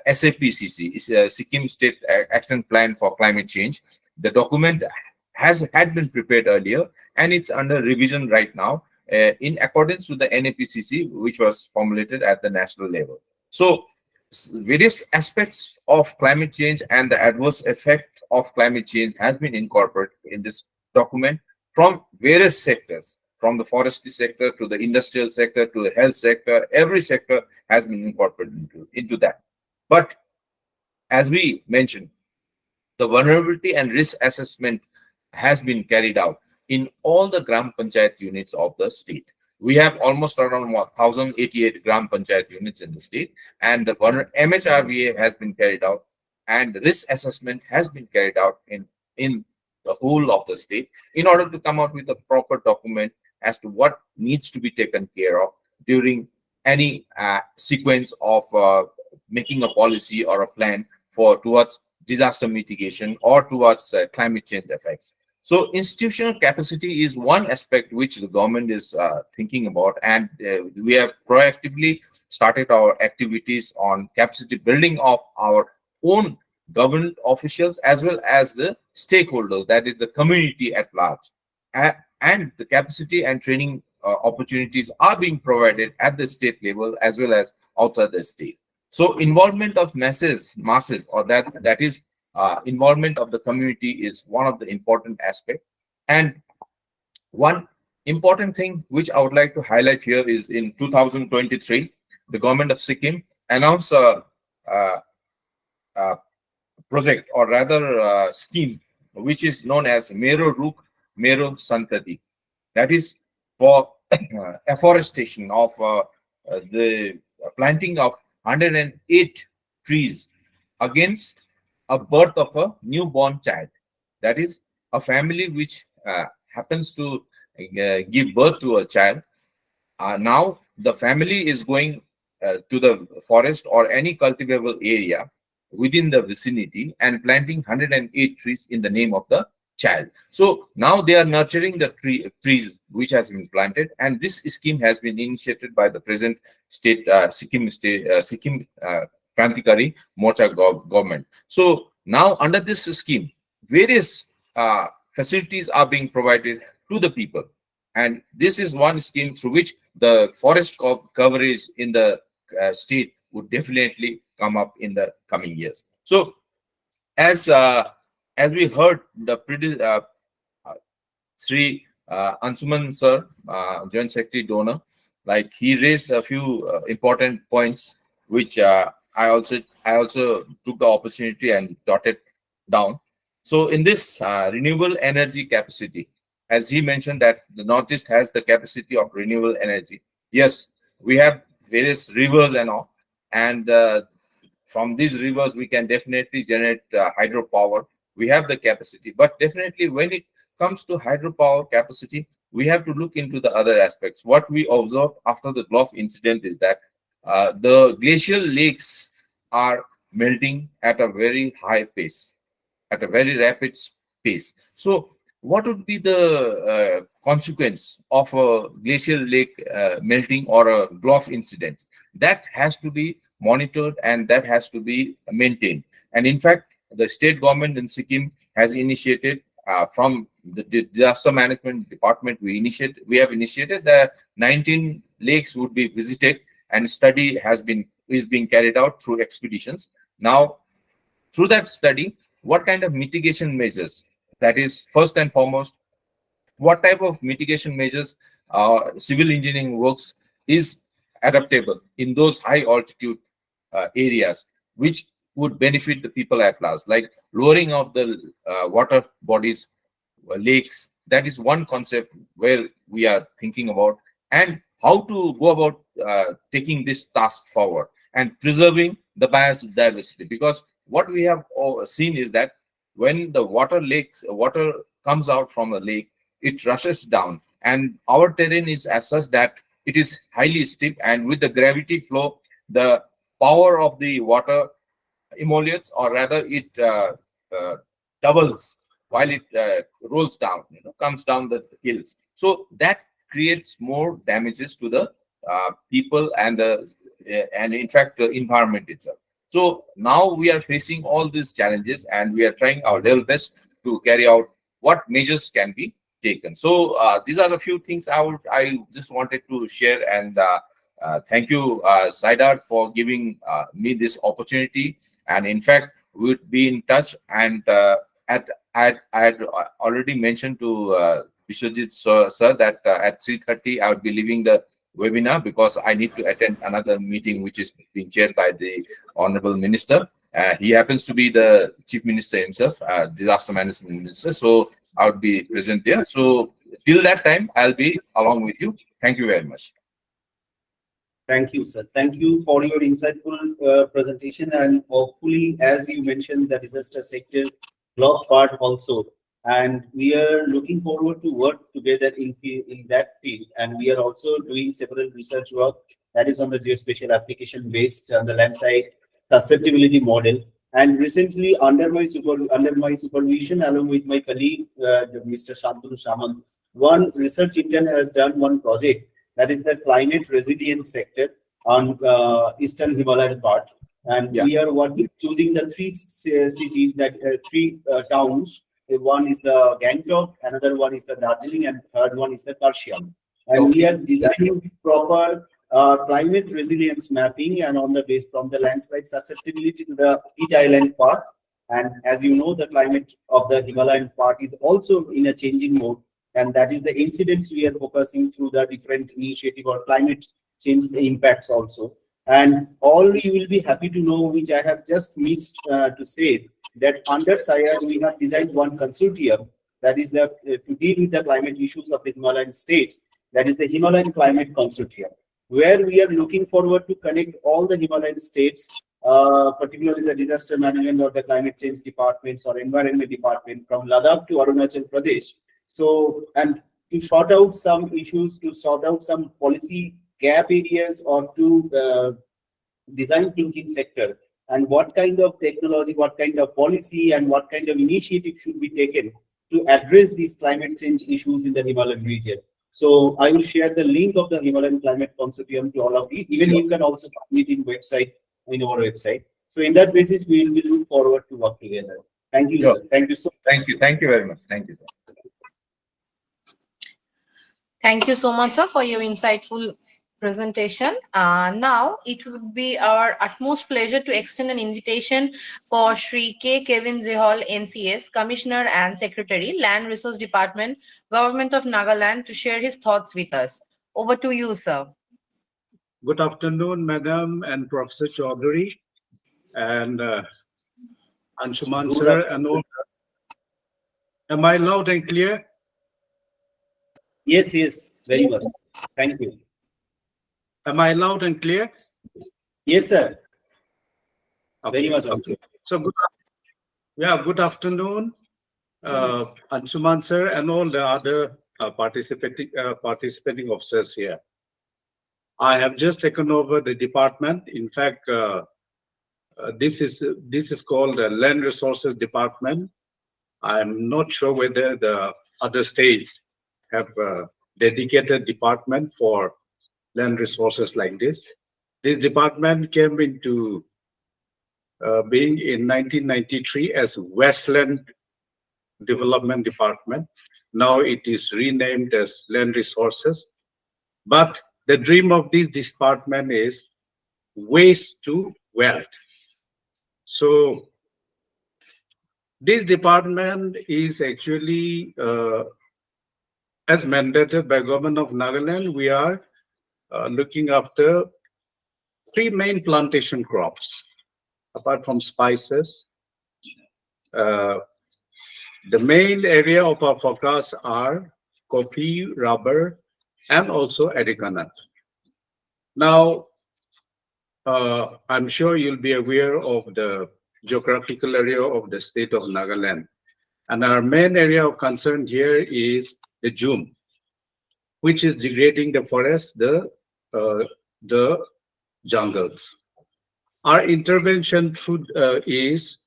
SAPCC, it's a Sikkim State Action Plan for Climate Change. The document had been prepared earlier, and it's under revision right now in accordance to the NAPCC, which was formulated at the national level. So various aspects of climate change and the adverse effect of climate change has been incorporated in this document from various sectors, from the forestry sector to the industrial sector to the health sector. Every sector has been incorporated into that. But as we mentioned, the vulnerability and risk assessment has been carried out in all the Gram Panchayat units of the state. We have almost around 1,088 Gram Panchayat units in the state, and the MHRVA has been carried out, and risk assessment has been carried out in the whole of the state in order to come out with a proper document as to what needs to be taken care of during any sequence of making a policy or a plan for towards disaster mitigation or towards climate change effects. So institutional capacity is one aspect which the government is thinking about, and we have proactively started our activities on capacity building of our own government officials as well as the stakeholders, that is the community at large. And the capacity and training opportunities are being provided at the state level as well as outside the state. So involvement of masses, or that is involvement of the community is one of the important aspects. And one important thing which I would like to highlight here is in 2023, the government of Sikkim announced a project, or rather scheme, which is known as Mero Ruk Mero Santati. That is for afforestation of the planting of 108 trees against a birth of a newborn child. That is a family which happens to give birth to a child. Now the family is going to the forest or any cultivable area within the vicinity and planting 108 trees in the name of the child. So now they are nurturing the trees which has been planted, and this scheme has been initiated by the present state Sikkim Krantikari Morcha government. So now under this scheme, various facilities are being provided to the people, and this is one scheme through which the forest coverage in the state would definitely come up in the coming years. So as we heard the Sri Ansuman sir, Joint Secretary Donor, like he raised a few important points, which I also took the opportunity and jotted down. So in this renewable energy capacity, as he mentioned that the Northeast has the capacity of renewable energy. Yes, we have various rivers and all, and from these rivers we can definitely generate hydropower. We have the capacity, but definitely when it comes to hydropower capacity, we have to look into the other aspects. What we observed after the Gulf incident is that the glacial lakes are melting at a very high pace, at a very rapid pace. So what would be the consequence of a glacial lake melting or a Gulf incident? That has to be monitored and that has to be maintained. And in fact, the state government in Sikkim has initiated from the disaster management department, we have initiated that 19 lakes would be visited, and study is being carried out through expeditions. Now, through that study, what kind of mitigation measures, that is first and foremost, what type of mitigation measures civil engineering works is adaptable in those high altitude areas, which would benefit the people at large, like lowering of the water bodies, lakes. That is one concept where we are thinking about, and how to go about taking this task forward and preserving the biodiversity. Because what we have seen is that when the water comes out from the lake, it rushes down, and our terrain is as such that it is highly steep, and with the gravity flow, the power of the water emulates, or rather it doubles while it rolls down, comes down the hills. So that creates more damages to the people and in fact the environment itself. So now we are facing all these challenges, and we are trying our level best to carry out what measures can be taken. So these are a few things I just wanted to share, and thank you, SAIARD, for giving me this opportunity. And in fact, we would be in touch. And I had already mentioned to Vishwajit sir that at 3:30 I would be leaving the webinar because I need to attend another meeting which is being chaired by the Honorable Minister. He happens to be the Chief Minister himself, Disaster Management Minister. So I would be present there. So till that time, I'll be along with you. Thank you very much. Thank you, sir. Thank you for your insightful presentation. And hopefully, as you mentioned, the disaster sector block part also. And we are looking forward to work together in that field. And we are also doing several research work that is on the geospatial application based on the land side susceptibility model. And recently, under my supervision, along with my colleague, Mr. Shantanu Shaman, one research intern has done one project, that is the climate resilience sector on Eastern Himalayan part. And we are working, choosing the three cities, three towns. One is the Gangtok, another one is the Darjeeling, and third one is the Karshiam. And we are designing proper climate resilience mapping, and on the base from the landslide susceptibility to the heat island part. And as you know, the climate of the Himalayan part is also in a changing mode, and that is the incidents we are focusing through the different initiative or climate change impacts also. And all you will be happy to know, which I have just missed to say, that under SAIARD we have designed one consortium that is to deal with the climate issues of the Himalayan states. That is the Himalayan Climate Consortium, where we are looking forward to connect all the Himalayan states, particularly the disaster management or the climate change departments or environment department from Ladakh to Arunachal Pradesh. So, and to sort out some issues, to sort out some policy gap areas, or to design thinking sector, and what kind of technology, what kind of policy, and what kind of initiative should be taken to address these climate change issues in the Himalayan region. So I will share the link of the Himalayan Climate Consortium to all of you. Even you can also find it in our website. So in that basis, we will look forward to work together. Thank you, Sure. sir. Thank you so much. Thank you very much. Thank you, sir. Thank you so much, sir, for your insightful presentation. Now, it would be our utmost pleasure to extend an invitation for Shri K. Kevin Zehol, NCS, Commissioner and Secretary, Land Resource Department, Government of Nagaland, to share his thoughts with us. Over to you, sir. Good afternoon, Madam and Professor Chaudhary and Anshuman sir and all. Am I loud and clear? Yes, yes, very much. Thank you. Am I loud and clear? Yes, sir. Okay, Very much. okay. So good afternoon, Anshuman sir and all the other participating officers here. I have just taken over the department. In fact, this is called the Land Resources Department. I'm not sure whether the other states have a dedicated department for land resources like this. This department came into being in 1993 as Westland Development Department. Now it is renamed as Land Resources. But the dream of this department is waste to wealth. So this department is actually, as mandated by Government of Nagaland, we are looking after three main plantation crops, apart from spices. The main area of our focus are coffee, rubber, and also areca nut. Now, I'm sure you'll be aware of the geographical area of the state of Nagaland. And our main area of concern here is the Jum, which is degrading the forest, the jungles. Our intervention is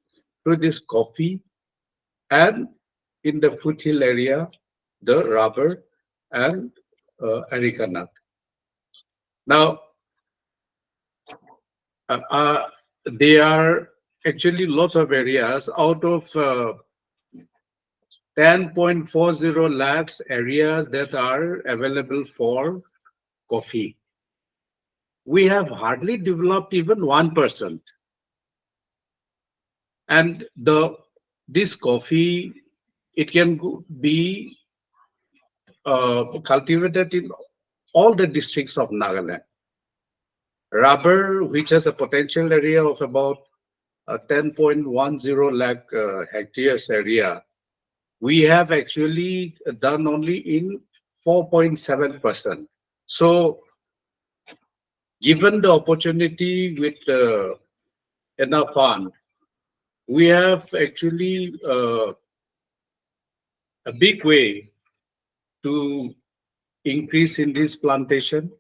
through this coffee, and in the foothill area, the rubber and areca nut. Now, there are actually lots of areas out of 10.40 lakhs areas that are available for coffee. We have hardly developed even 1%. And this coffee, it can be cultivated in all the districts of Nagaland. Rubber, which has a potential area of about 10.10 lakh hectares area, we have actually done only in 4.7%. So, given the opportunity with enough fund, we have actually a big way to increase in this plantation,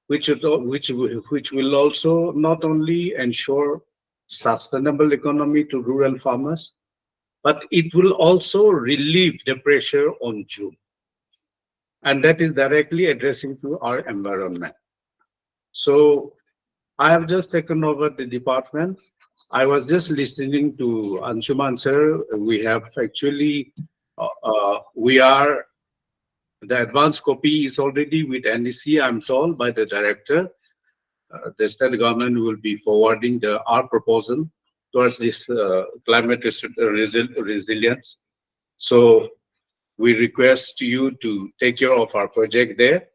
which will also not only ensure sustainable economy to rural farmers, but it will also relieve the pressure on June. And that is directly addressing to our environment. So I have just taken over the department. I was just listening to Anshuman sir. We have actually, the advanced copy is already with NEC, I'm told, by the director. The state government will be forwarding our proposal towards this climate resilience. So we request you to take care of our project there.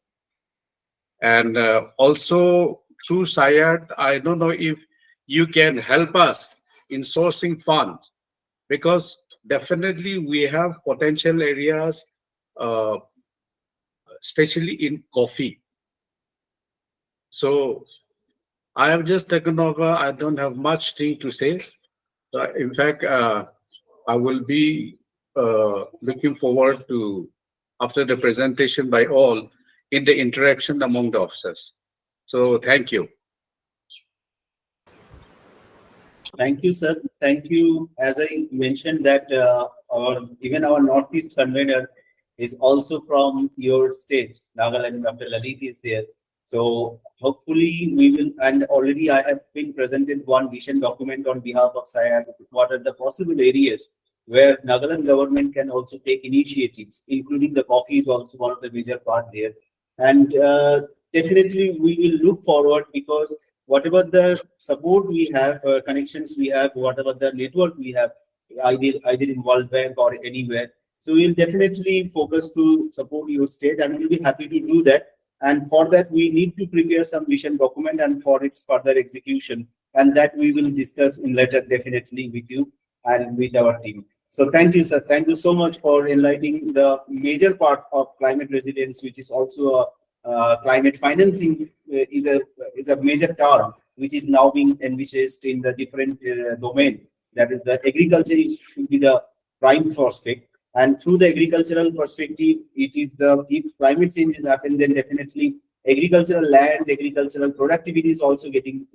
And also through SAIARD, I don't know if you can help us in sourcing funds, because definitely we have potential areas, uh, especially in coffee. So I have just taken over. I don't have much thing to say. In fact, I will be looking forward to, after the presentation by all, in the interaction among the officers. So thank you. Thank you, sir. Thank you. As I mentioned that even our Northeast convener is also from your state, Nagaland. Dr. Lalit is there. So hopefully we will, and already I have been presented one vision document on behalf of SAIARD. What are the possible areas where Nagaland government can also take initiatives, including the coffee is also one of the major part there. And definitely we will look forward, because whatever the support we have, connections we have, whatever the network we have, either in World Bank or anywhere. So we'll definitely focus to support your state, and we'll be happy to do that. And for that, we need to prepare some vision document and for its further execution. And that we will discuss in later definitely with you and with our team. So thank you, sir. Thank you so much for enlightening the major part of climate resilience, which is also a climate financing is a major term which is now being envisaged in the different domain. That is, the agriculture should be the prime prospect, and through the agricultural perspective, it is the, if climate changes happen, then definitely agricultural land, agricultural productivity is also getting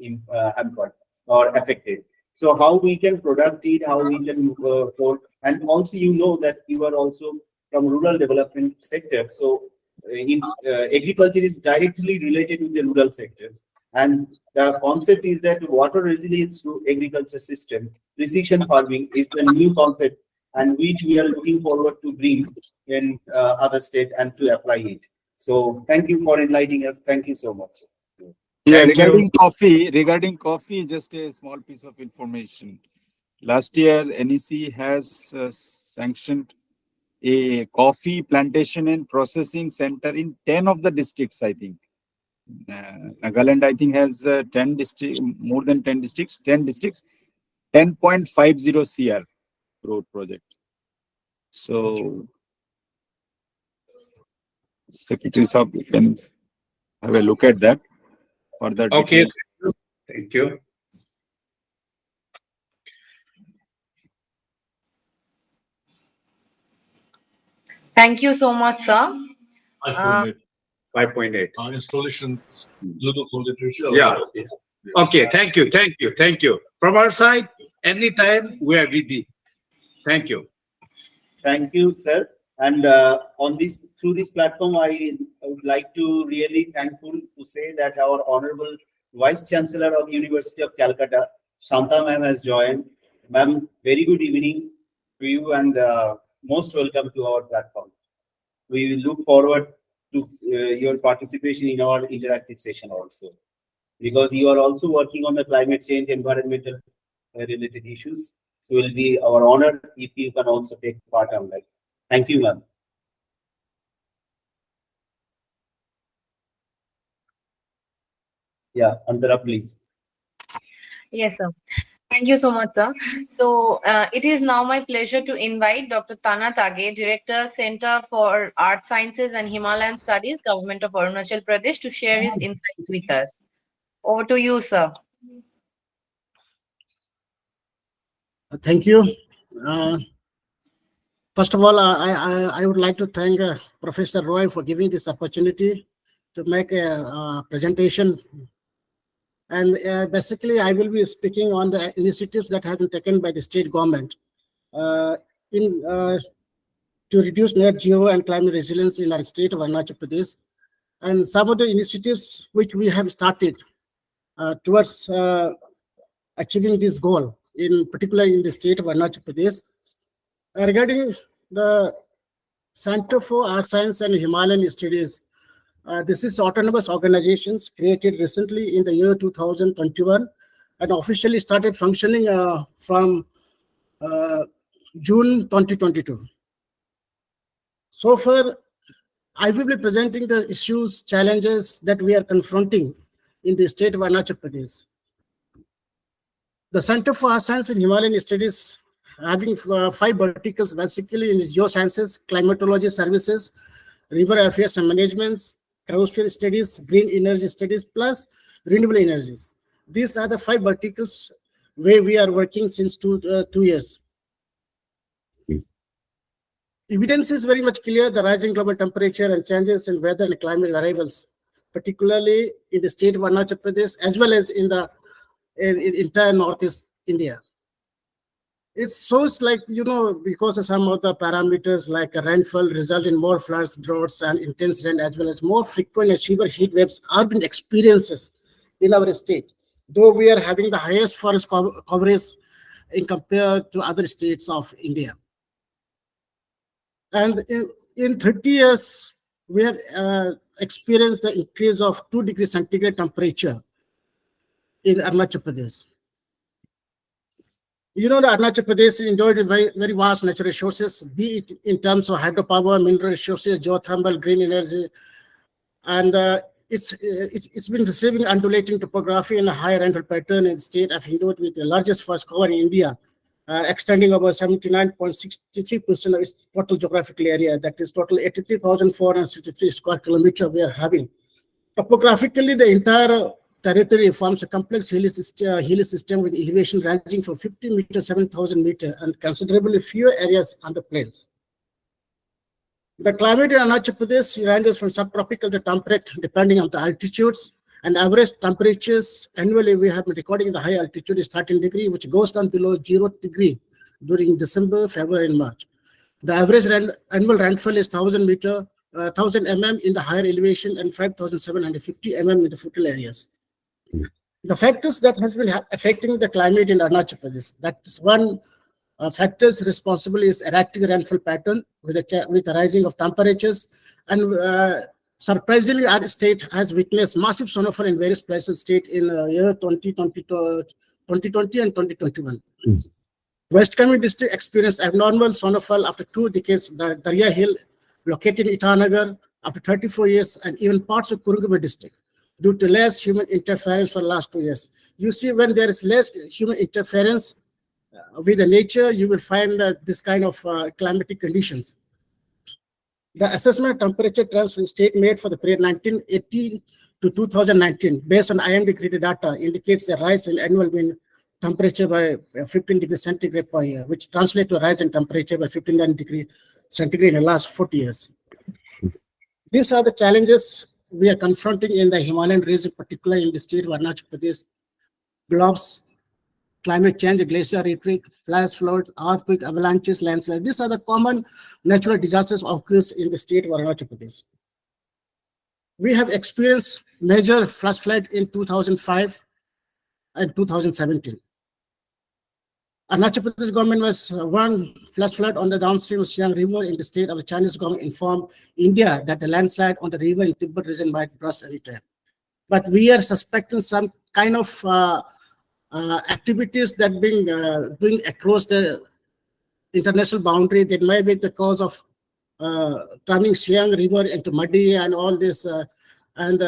hampered or affected. So how we can product it, how we can and also you know that you are also from rural development sector. So agriculture is directly related with the rural sector. And the concept is that water resilience through agriculture system, precision farming is the new concept, and which we are looking forward to bring in other state and to apply it. So thank you for enlightening us. Thank you so much. Yeah, Thank you. regarding coffee, just a small piece of information. Last year, NEC has sanctioned a coffee plantation and processing center in 10 of the districts, I think. Nagaland, I think, has 10 districts, more than 10 districts, 10.50 CR road project. So, Secretary Saab, you can have a look at that. Further Okay. details. Thank you. Thank you so much, sir. 5.8. Installation, Bluetooth monitor. Yeah. Okay. Thank you. Thank you. Thank you. From our side, anytime we are ready. Thank you. Thank you, sir. And on this, through this platform, I would like to really thankful to say that our honorable Vice Chancellor of University of Calcutta, Shanta ma'am, has joined. Ma'am, very good evening to you, and most welcome to our platform. We will look forward to your participation in our interactive session also, because you are also working on the climate change, environmental related issues. So it will be our honor if you can also take part on that. Thank you, ma'am. Yeah, Antara, please. Yes, sir. Thank you so much, sir. So it is now my pleasure to invite Dr. Tana Tage, Director, Center for Art Sciences and Himalayan Studies, Government of Arunachal Pradesh, to share his insights with us. Over to you, sir. Thank you. First of all, I would like to thank Professor Roy for giving this opportunity to make a presentation. And basically, I will be speaking on the initiatives that have been taken by the state government in to reduce net zero and climate resilience in our state of Arunachal Pradesh, and some of the initiatives which we have started towards achieving this goal, in particular in the state of Arunachal Pradesh. Regarding the Center for Art Science and Himalayan Studies, this is autonomous organizations created recently in the year 2021 and officially started functioning from June 2022. So far, I will be presenting the issues, challenges that we are confronting in the state of Arunachal Pradesh. The Center for Earth Science and Himalayan Studies having 5 verticals basically in geosciences, climatology services, river affairs and management, cryosphere studies, green energy studies, plus renewable energies. These are the 5 verticals where we are working since 2 years. Evidence is very much clear. The rising global temperature and changes in weather and climate variables, particularly in the state of Arunachal Pradesh, as well as in the entire Northeast India. It shows like, because of some of the parameters like rainfall result in more floods, droughts, and intense rain, as well as more frequent and severe heat waves are being experiences in our state. Though we are having the highest forest coverage in compared to other states of India. And in 30 years, we have experienced the increase of 2 degrees centigrade temperature in Arunachal Pradesh. The Arunachal Pradesh enjoyed very, very vast natural resources, be it in terms of hydropower, mineral resources, geothermal, green energy, and it's been receiving undulating topography and a high rainfall pattern in the state of Hindu with the largest forest cover in India, extending over 79.63% of its total geographical area. That is total 83,463 square kilometers we are having. Topographically, the entire territory forms a complex hilly system with elevation ranging from 50 meters to 7,000 meters and considerably fewer areas on the plains. The climate in Arunachal Pradesh ranges from subtropical to temperate depending on the altitudes, and average temperatures annually we have been recording the high altitude is 13 degrees, which goes down below 0 degree during December, February, and March. The average annual rainfall is 1,000 mm in the higher elevation and 5,750 mm in the foothills areas. The factors that has been affecting the climate in Arunachal Pradesh, that is one factors responsible is erratic rainfall pattern with the rising of temperatures, and surprisingly our state has witnessed massive snowfall in various places in state in year 2020 and 2021. West Kashmir district experienced abnormal snowfall after 2 decades. The Darya Hill located in Itanagar after 34 years, and even parts of Kurungabad district due to less human interference for the last 2 years. You see, when there is less human interference with the nature, you will find this kind of climatic conditions. The assessment temperature trends for the state made for the period 1980 to 2019, based on IMD grid data, indicates a rise in annual mean temperature by 15 degrees centigrade per year, which translates to a rise in temperature by 59 degrees centigrade in the last 40 years. These are the challenges we are confronting in the Himalayan region, particularly in the state of Arunachal Pradesh. Globes, climate change, glacier retreat, flash floods, earthquake, avalanches, landslides. These are the common natural disasters occurs in the state of Arunachal Pradesh. We have experienced major flash flood in 2005 and 2017. Arunachal Pradesh government was one flash flood on the downstream of Siang River in the state of the Chinese government informed India that the landslide on the river in Tibet region might brush any time. But we are suspecting some kind of activities that being doing across the international boundary that may be the cause of turning Siang River into muddy and all this and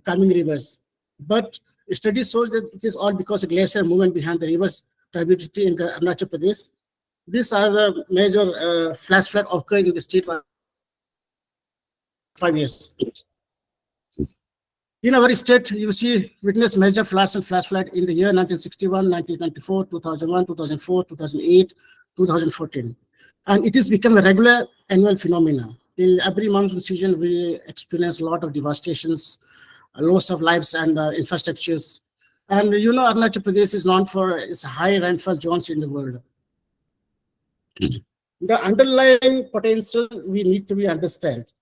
coming rivers. But study shows that it is all because of glacier movement behind the rivers turbidity in Arunachal Pradesh. These are the major flash flood occurring in the state for 5 years. In our state, you see witness major floods and flash flood in the year 1961, 1994, 2001, 2004, 2008, 2014. And it has become a regular annual phenomenon. In every monsoon season, we experience a lot of devastations, loss of lives and infrastructures. And Arunachal Pradesh is known for its high rainfall zones in the world. The underlying potential we need to be understand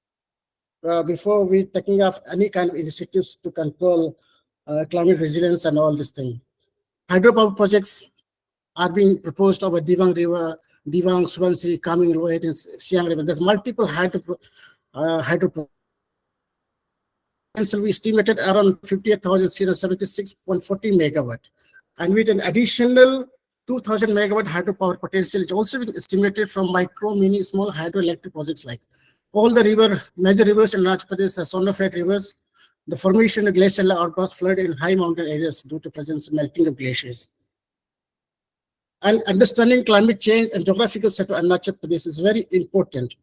before we taking off any kind of initiatives to control climate resilience and all this thing. Hydropower projects are being proposed over Dibang River, Dibang, Swansea, Kaming Road, and Siang River. There's multiple hydro we estimated around 58,076.40 megawatt. And with an additional 2,000 megawatt hydropower potential is also been estimated from micro, mini, small hydroelectric projects like all the major rivers in Arunachal Pradesh are sonofed rivers, the formation of glacial outburst flood in high mountain areas due to presence of melting of glaciers. And understanding climate change and geographical set of Arunachal Pradesh is very important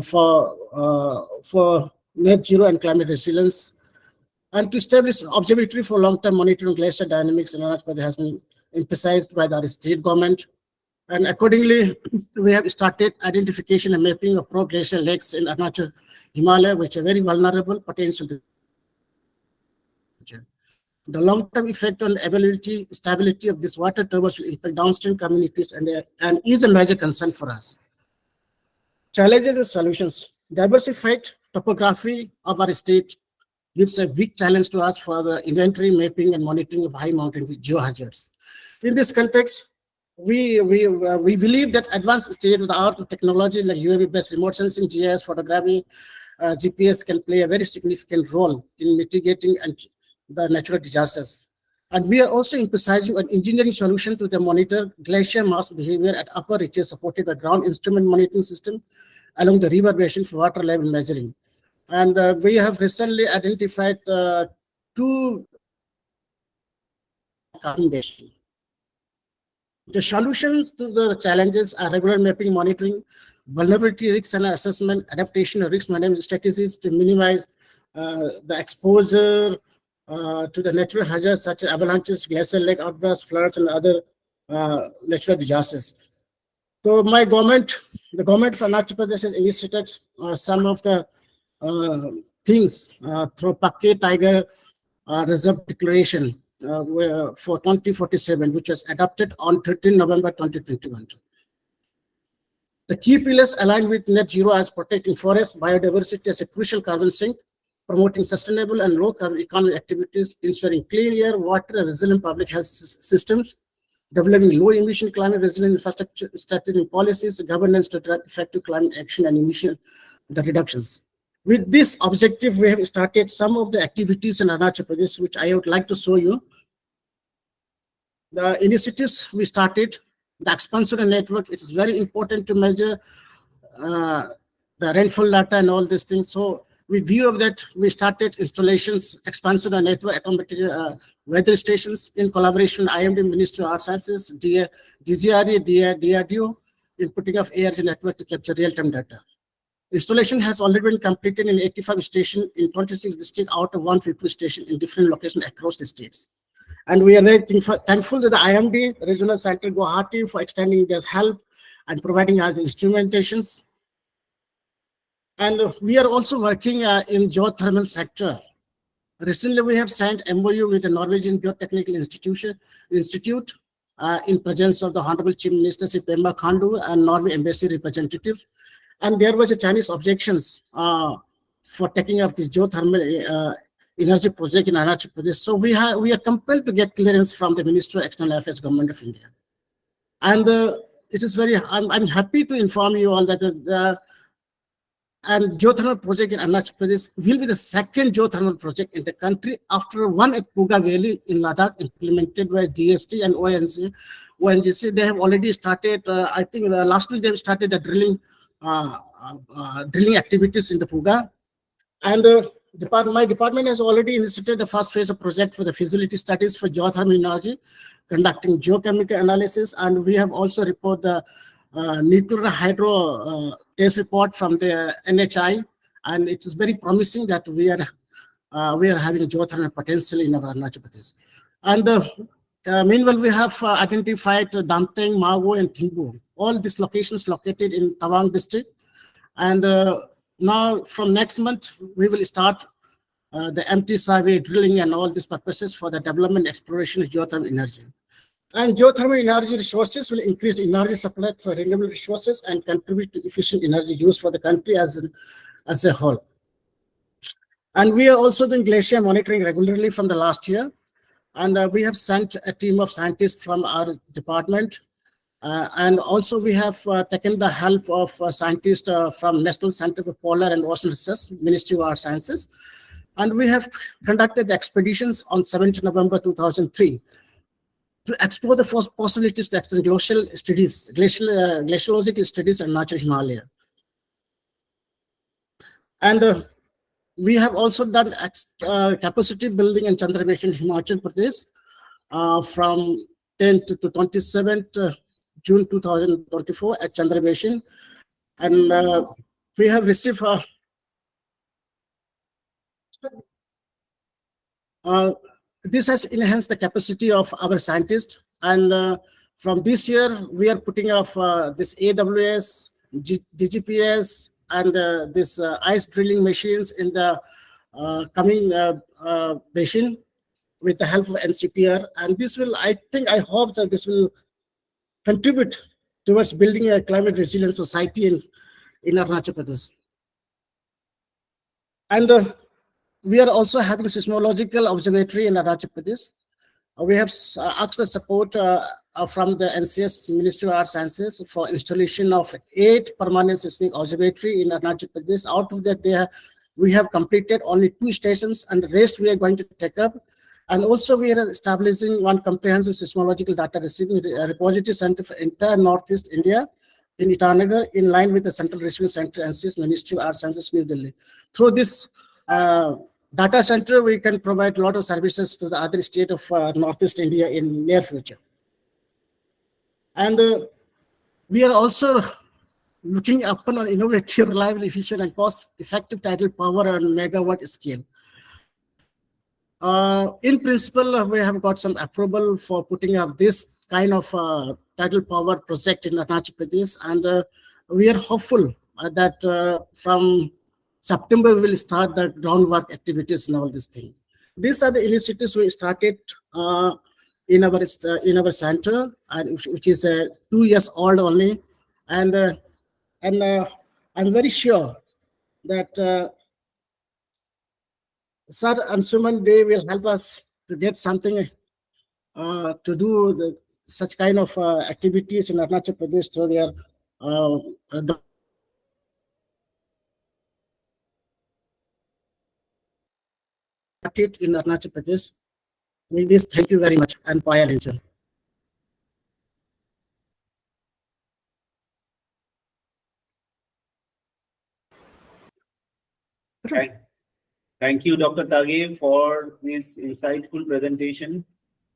for net zero and climate resilience. And to establish observatory for long-term monitoring glacier dynamics in Arunachal Pradesh has been emphasized by the state government. And accordingly, we have started identification and mapping of pro-glacial lakes in Arunachal Himalaya, which are very vulnerable potential. The long-term effect on availability, stability of this water turbors will impact downstream communities and is a major concern for us. Challenges and solutions. Diversified topography of our state gives a big challenge to us for the inventory, mapping, and monitoring of high mountain geohazards. In this context, we believe that advanced state-of-the-art technology like UAV-based remote sensing, GIS, photography, GPS can play a very significant role in mitigating the natural disasters. And we are also emphasizing an engineering solution to the monitor glacier mass behavior at upper reaches supported by ground instrument monitoring system along the river basin for water level measuring. And we have recently identified two basin. The solutions to the challenges are regular mapping, monitoring, vulnerability risks and assessment, adaptation of risk management strategies to minimize the exposure to the natural hazards such as avalanches, glacial lake outbursts, floods, and other natural disasters. So the government of Arunachal Pradesh has initiated some of the things through Pakke Tiger Reserve Declaration for 2047, which was adopted on 13 November 2021. The key pillars align with net zero as protecting forest biodiversity as a crucial carbon sink, promoting sustainable and low carbon economic activities, ensuring clean air, water, and resilient public health systems, developing low emission climate resilient infrastructure, strategic policies, governance to drive effective climate action and emission reductions. With this objective, we have started some of the activities in Arunachal Pradesh, which I would like to show you. The initiatives we started, the expansion network, it is very important to measure the rainfall data and all these things. So with view of that, we started installations, expansion of network, automatic weather stations in collaboration with IMD, Ministry of Arts Sciences, DGRE, DRDO, in putting of ARG network to capture real-time data. Installation has already been completed in 85 stations in 26 districts out of 150 stations in different locations across the states. And we are very thankful to the IMD, Regional Center Guwahati, for extending their help and providing us instrumentations. And we are also working in geothermal sector. Recently, we have signed MOU with the Norwegian Geotechnical Institute in presence of the Honorable Chief Minister Pema Khandu and Norway Embassy representative. And there was a Chinese objections for taking up the geothermal energy project in Arunachal Pradesh. So we are compelled to get clearance from the Ministry of External Affairs, Government of India. And it is I'm happy to inform you all that and geothermal project in Arunachal Pradesh will be the second geothermal project in the country after one at Puga Valley in Ladakh, implemented by GST and ONGC. They have already started, I think last week they have started the drilling activities in the Puga. And my department has already initiated the first phase of project for the feasibility studies for geothermal energy, conducting geochemical analysis, and we have also reported the nuclear hydro test report from the NHI, and it is very promising that we are having geothermal potential in our Arunachal Pradesh. And meanwhile, we have identified Damteng, Mago, and Thingbu, all these locations located in Tawang district. And now from next month, we will start the empty survey, drilling, and all these purposes for the development exploration of geothermal energy. And geothermal energy resources will increase energy supply through renewable resources and contribute to efficient energy use for the country as a whole. And we are also doing glacier monitoring regularly from the last year. And we have sent a team of scientists from our department. And also we have taken the help of scientists from National Center for Polar and Ocean Research, Ministry of Arts Sciences. And we have conducted the expeditions on 17 November 2003 to explore the first possibilities to extend glaciological studies in Arunachal Himalaya. And we have also done capacity building in Chandrabeshan, Himachal Pradesh, from 10th to 27th June 2024 at Chandrabeshan, and we have received this has enhanced the capacity of our scientists, and from this year we are putting off this AWS, DGPS, and this ice drilling machines in the coming basin with the help of NCPR, and this will, I hope that this will contribute towards building a climate resilient society in Arunachal Pradesh. And we are also having seismological observatory in Arunachal Pradesh. We have asked the support from the NCS Ministry of Arts Sciences for installation of 8 permanent seismic observatory in Arunachal Pradesh. Out of that, we have completed only 2 stations, and the rest we are going to take up. And also we are establishing one comprehensive seismological data receiving repository center for entire Northeast India in Itanagar, in line with the Central Receiving Center NCS Ministry of Arts Sciences, New Delhi. Through this data center, we can provide a lot of services to the other state of Northeast India in near future. And we are also looking upon an innovative, reliable, efficient, and cost-effective tidal power on megawatt scale. In principle, we have got some approval for putting up this kind of tidal power project in Arunachal Pradesh, and we are hopeful that from September we will start the groundwork activities and all this thing. These are the initiatives we started in our center, and which is 2 years old only, and I'm very sure that Sir Anshuman, they will help us to get something to do such kind of activities in Arunachal Pradesh through their in Arunachal Pradesh. With this, thank you very much, and Paya Linchal. Thank you, Dr. Tage, for this insightful presentation.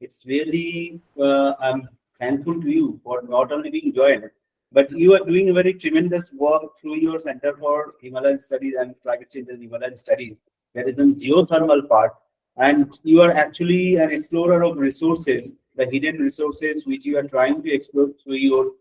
It's really, I'm thankful to you for not only being joined, but you are doing a very tremendous work through your Center for Himalayan Studies and Climate Change and Himalayan Studies. There is a geothermal part, and you are actually an explorer of resources, the hidden resources which you are trying to explore through your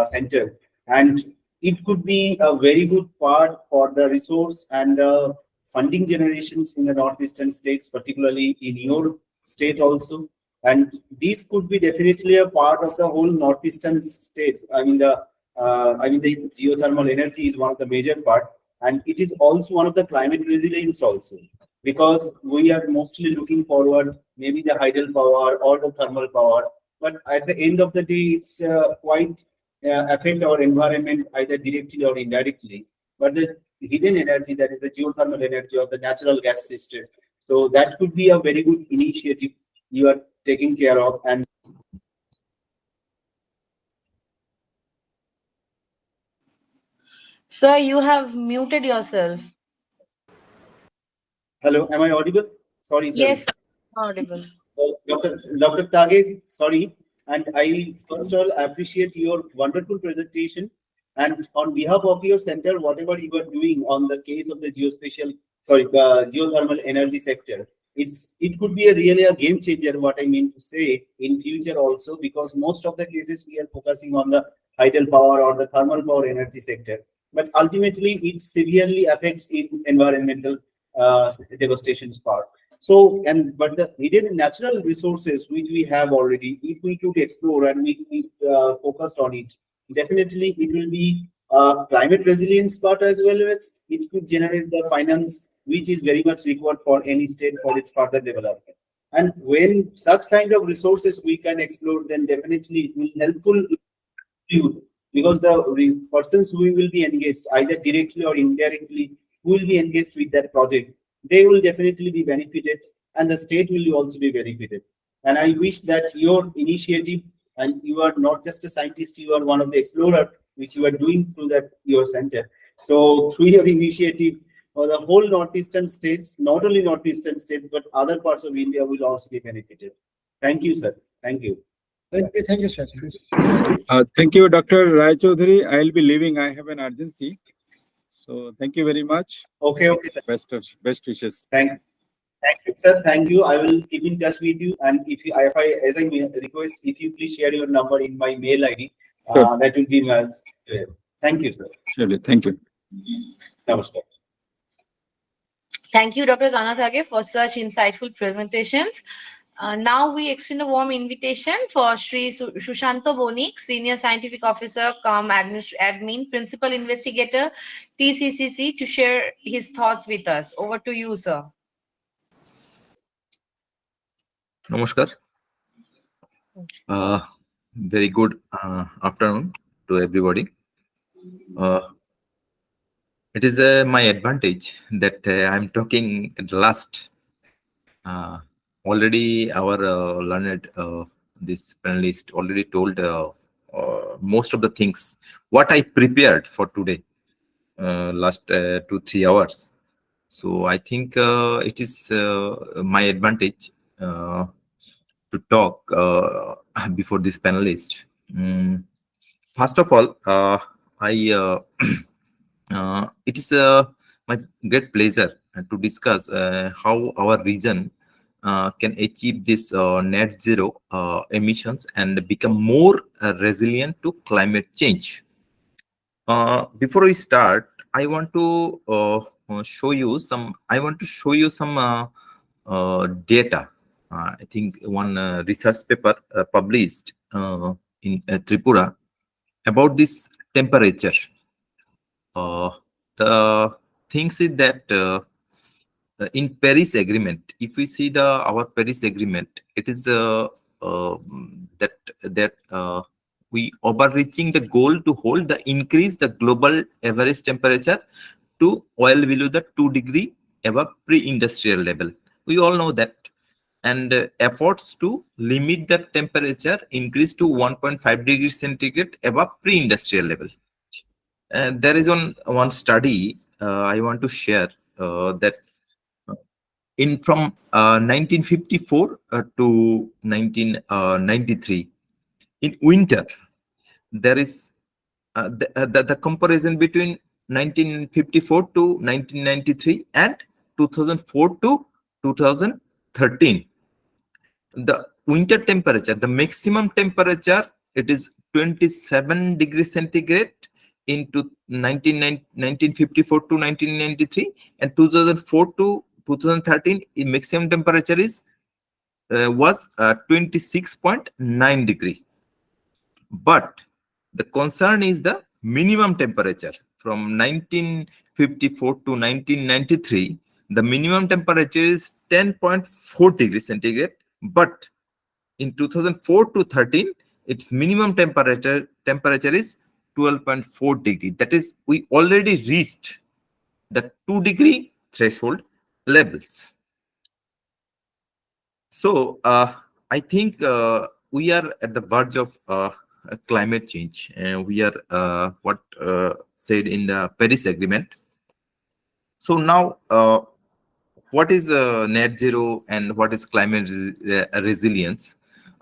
center. And it could be a very good part for the resource and the funding generations in the northeastern states, particularly in your state also. And these could be definitely a part of the whole northeastern states. I mean, the geothermal energy is one of the major part, and it is also one of the climate resilience also, because we are mostly looking forward maybe the hydel power or the thermal power, but at the end of the day, it's quite affect our environment either directly or indirectly. But the hidden energy, that is the geothermal energy or the natural gas system, so that could be a very good initiative you are taking care of. And Sir, you have muted yourself. hello, am I audible? Sorry, sir. Yes, audible. Dr. Tage, sorry, and I first of all appreciate your wonderful presentation. And on behalf of your center, whatever you are doing on the case of the geothermal energy sector, it could be really a game changer. What I mean to say in future also, because most of the cases we are focusing on the hydel power or the thermal power energy sector, but ultimately it severely affects in environmental devastations part. So, but the hidden natural resources which we have already, if we could explore and we focused on it, definitely it will be climate resilience part, as well as it could generate the finance which is very much required for any state for its further development. And when such kind of resources we can explore, then definitely it will helpful you, because the persons who will be engaged either directly or indirectly, who will be engaged with that project, they will definitely be benefited, and the state will also be benefited. And I wish that your initiative, and you are not just a scientist, you are one of the explorer which you are doing through that your center. So through your initiative, or the whole northeastern states, not only northeastern states, but other parts of India will also be benefited. Thank you, sir. Thank you. Thank you, sir. Thank you, Dr. Rai Chaudhary. I'll be leaving. I have an urgency. So thank you very much. Okay, sir. Best wishes. Thank you, sir. Thank you. I will keep in touch with you. And as I request, if you please share your number in my mail ID, Sure. that will be my. Thank you, sir. Surely. Thank you. Namaskar. Thank you, Dr. Zanathage, for such insightful presentations. Now we extend a warm invitation for Sri Shushanto Bonik, Senior Scientific Officer, Admin, Principal Investigator, TCCC, to share his thoughts with us. Over to you, sir. Namaskar. Very good afternoon to everybody. It is my advantage that I'm talking at last. Already our learned this panelist already told most of the things what I prepared for today last 2-3 hours. So I think it is my advantage to talk before this panelist. First of all, it is my great pleasure to discuss how our region can achieve this net zero emissions and become more resilient to climate change. Before we start, I want to show you some. Data. I think one research paper published in Tripura about this temperature. The things is that in Paris Agreement, if we see our Paris Agreement, it is that we overreaching the goal to hold the increase the global average temperature to well below the 2 degree above pre-industrial level. We all know that, and efforts to limit the temperature increase to 1.5 degrees centigrade above pre-industrial level. There is one study I want to share that from 1954 to 1993 in winter, there is the comparison between 1954 to 1993 and 2004 to 2013. The winter temperature, the maximum temperature, it is 27 degrees centigrade into 1954 to 1993, and 2004 to 2013 maximum temperature is was 26.9 degree. But the concern is the minimum temperature from 1954 to 1993. The minimum temperature is 10.4 degrees centigrade, but in 2004 to 13, its minimum temperature is 12.4 degree. That is, we already reached the 2 degree threshold levels. So I think we are at the verge of climate change, and we are what said in the Paris Agreement. So now, what is net zero and what is climate resilience?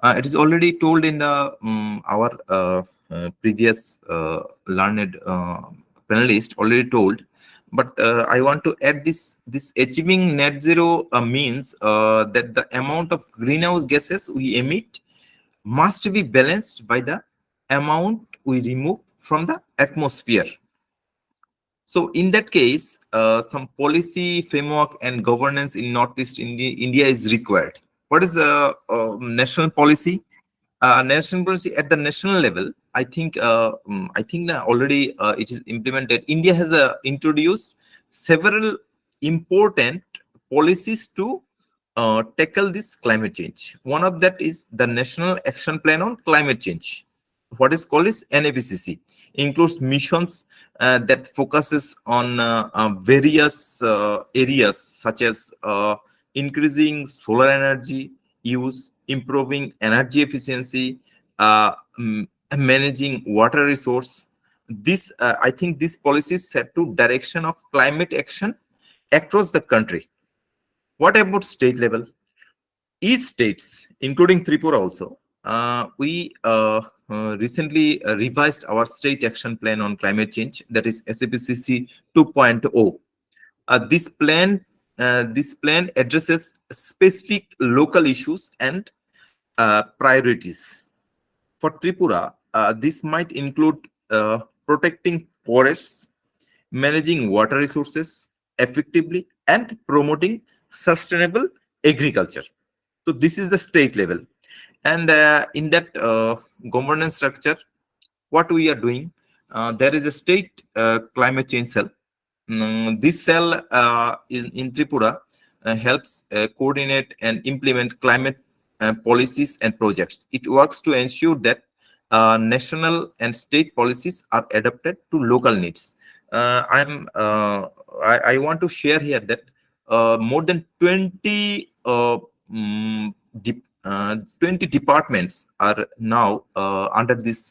It is already told in the our previous learned panelist already told, but I want to add this achieving net zero means that the amount of greenhouse gases we emit must be balanced by the amount we remove from the atmosphere. So in that case, some policy framework and governance in Northeast India is required. What is a national policy? National policy at the national level, I think that already it is implemented. India has introduced several important policies to tackle this climate change. One of that is the National Action Plan on Climate Change. What is called is NAPCC, includes missions that focuses on various areas such as increasing solar energy use, improving energy efficiency, managing water resource. This I think this policy is set to direction of climate action across the country. What about state level? Each states, including Tripura also, we recently revised our state action plan on climate change, that is SAPCC 2.0. This plan addresses specific local issues and priorities. For Tripura, this might include protecting forests, managing water resources effectively, and promoting sustainable agriculture. So this is the state level. And in that governance structure, what we are doing, there is a state climate change cell. This cell in Tripura helps coordinate and implement climate policies and projects. It works to ensure that national and state policies are adapted to local needs. I want to share here that more than 20 20 departments are now under this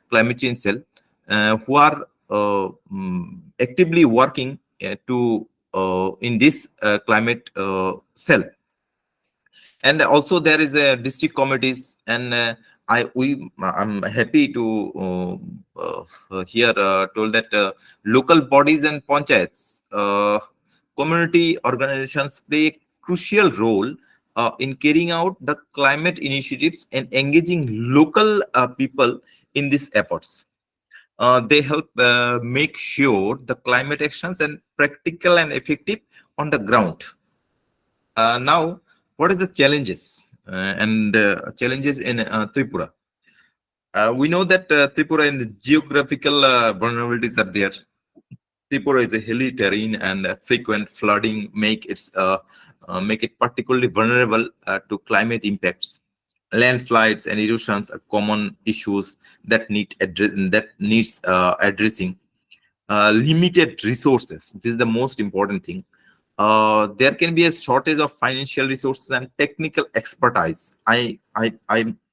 climate change cell, who are actively working to in this climate cell. And also there is a district committees, and I'm happy to hear told that local bodies and panchayats, community organizations play a crucial role in carrying out the climate initiatives and engaging local people in these efforts. They help make sure the climate actions and practical and effective on the ground. Now, what is the challenges and challenges in Tripura? We know that Tripura and geographical vulnerabilities are there. Tripura is a hilly terrain, and frequent flooding make it particularly vulnerable to climate impacts. Landslides and erosions are common issues that needs addressing. Limited resources. This is the most important thing. There can be a shortage of financial resources and technical expertise. I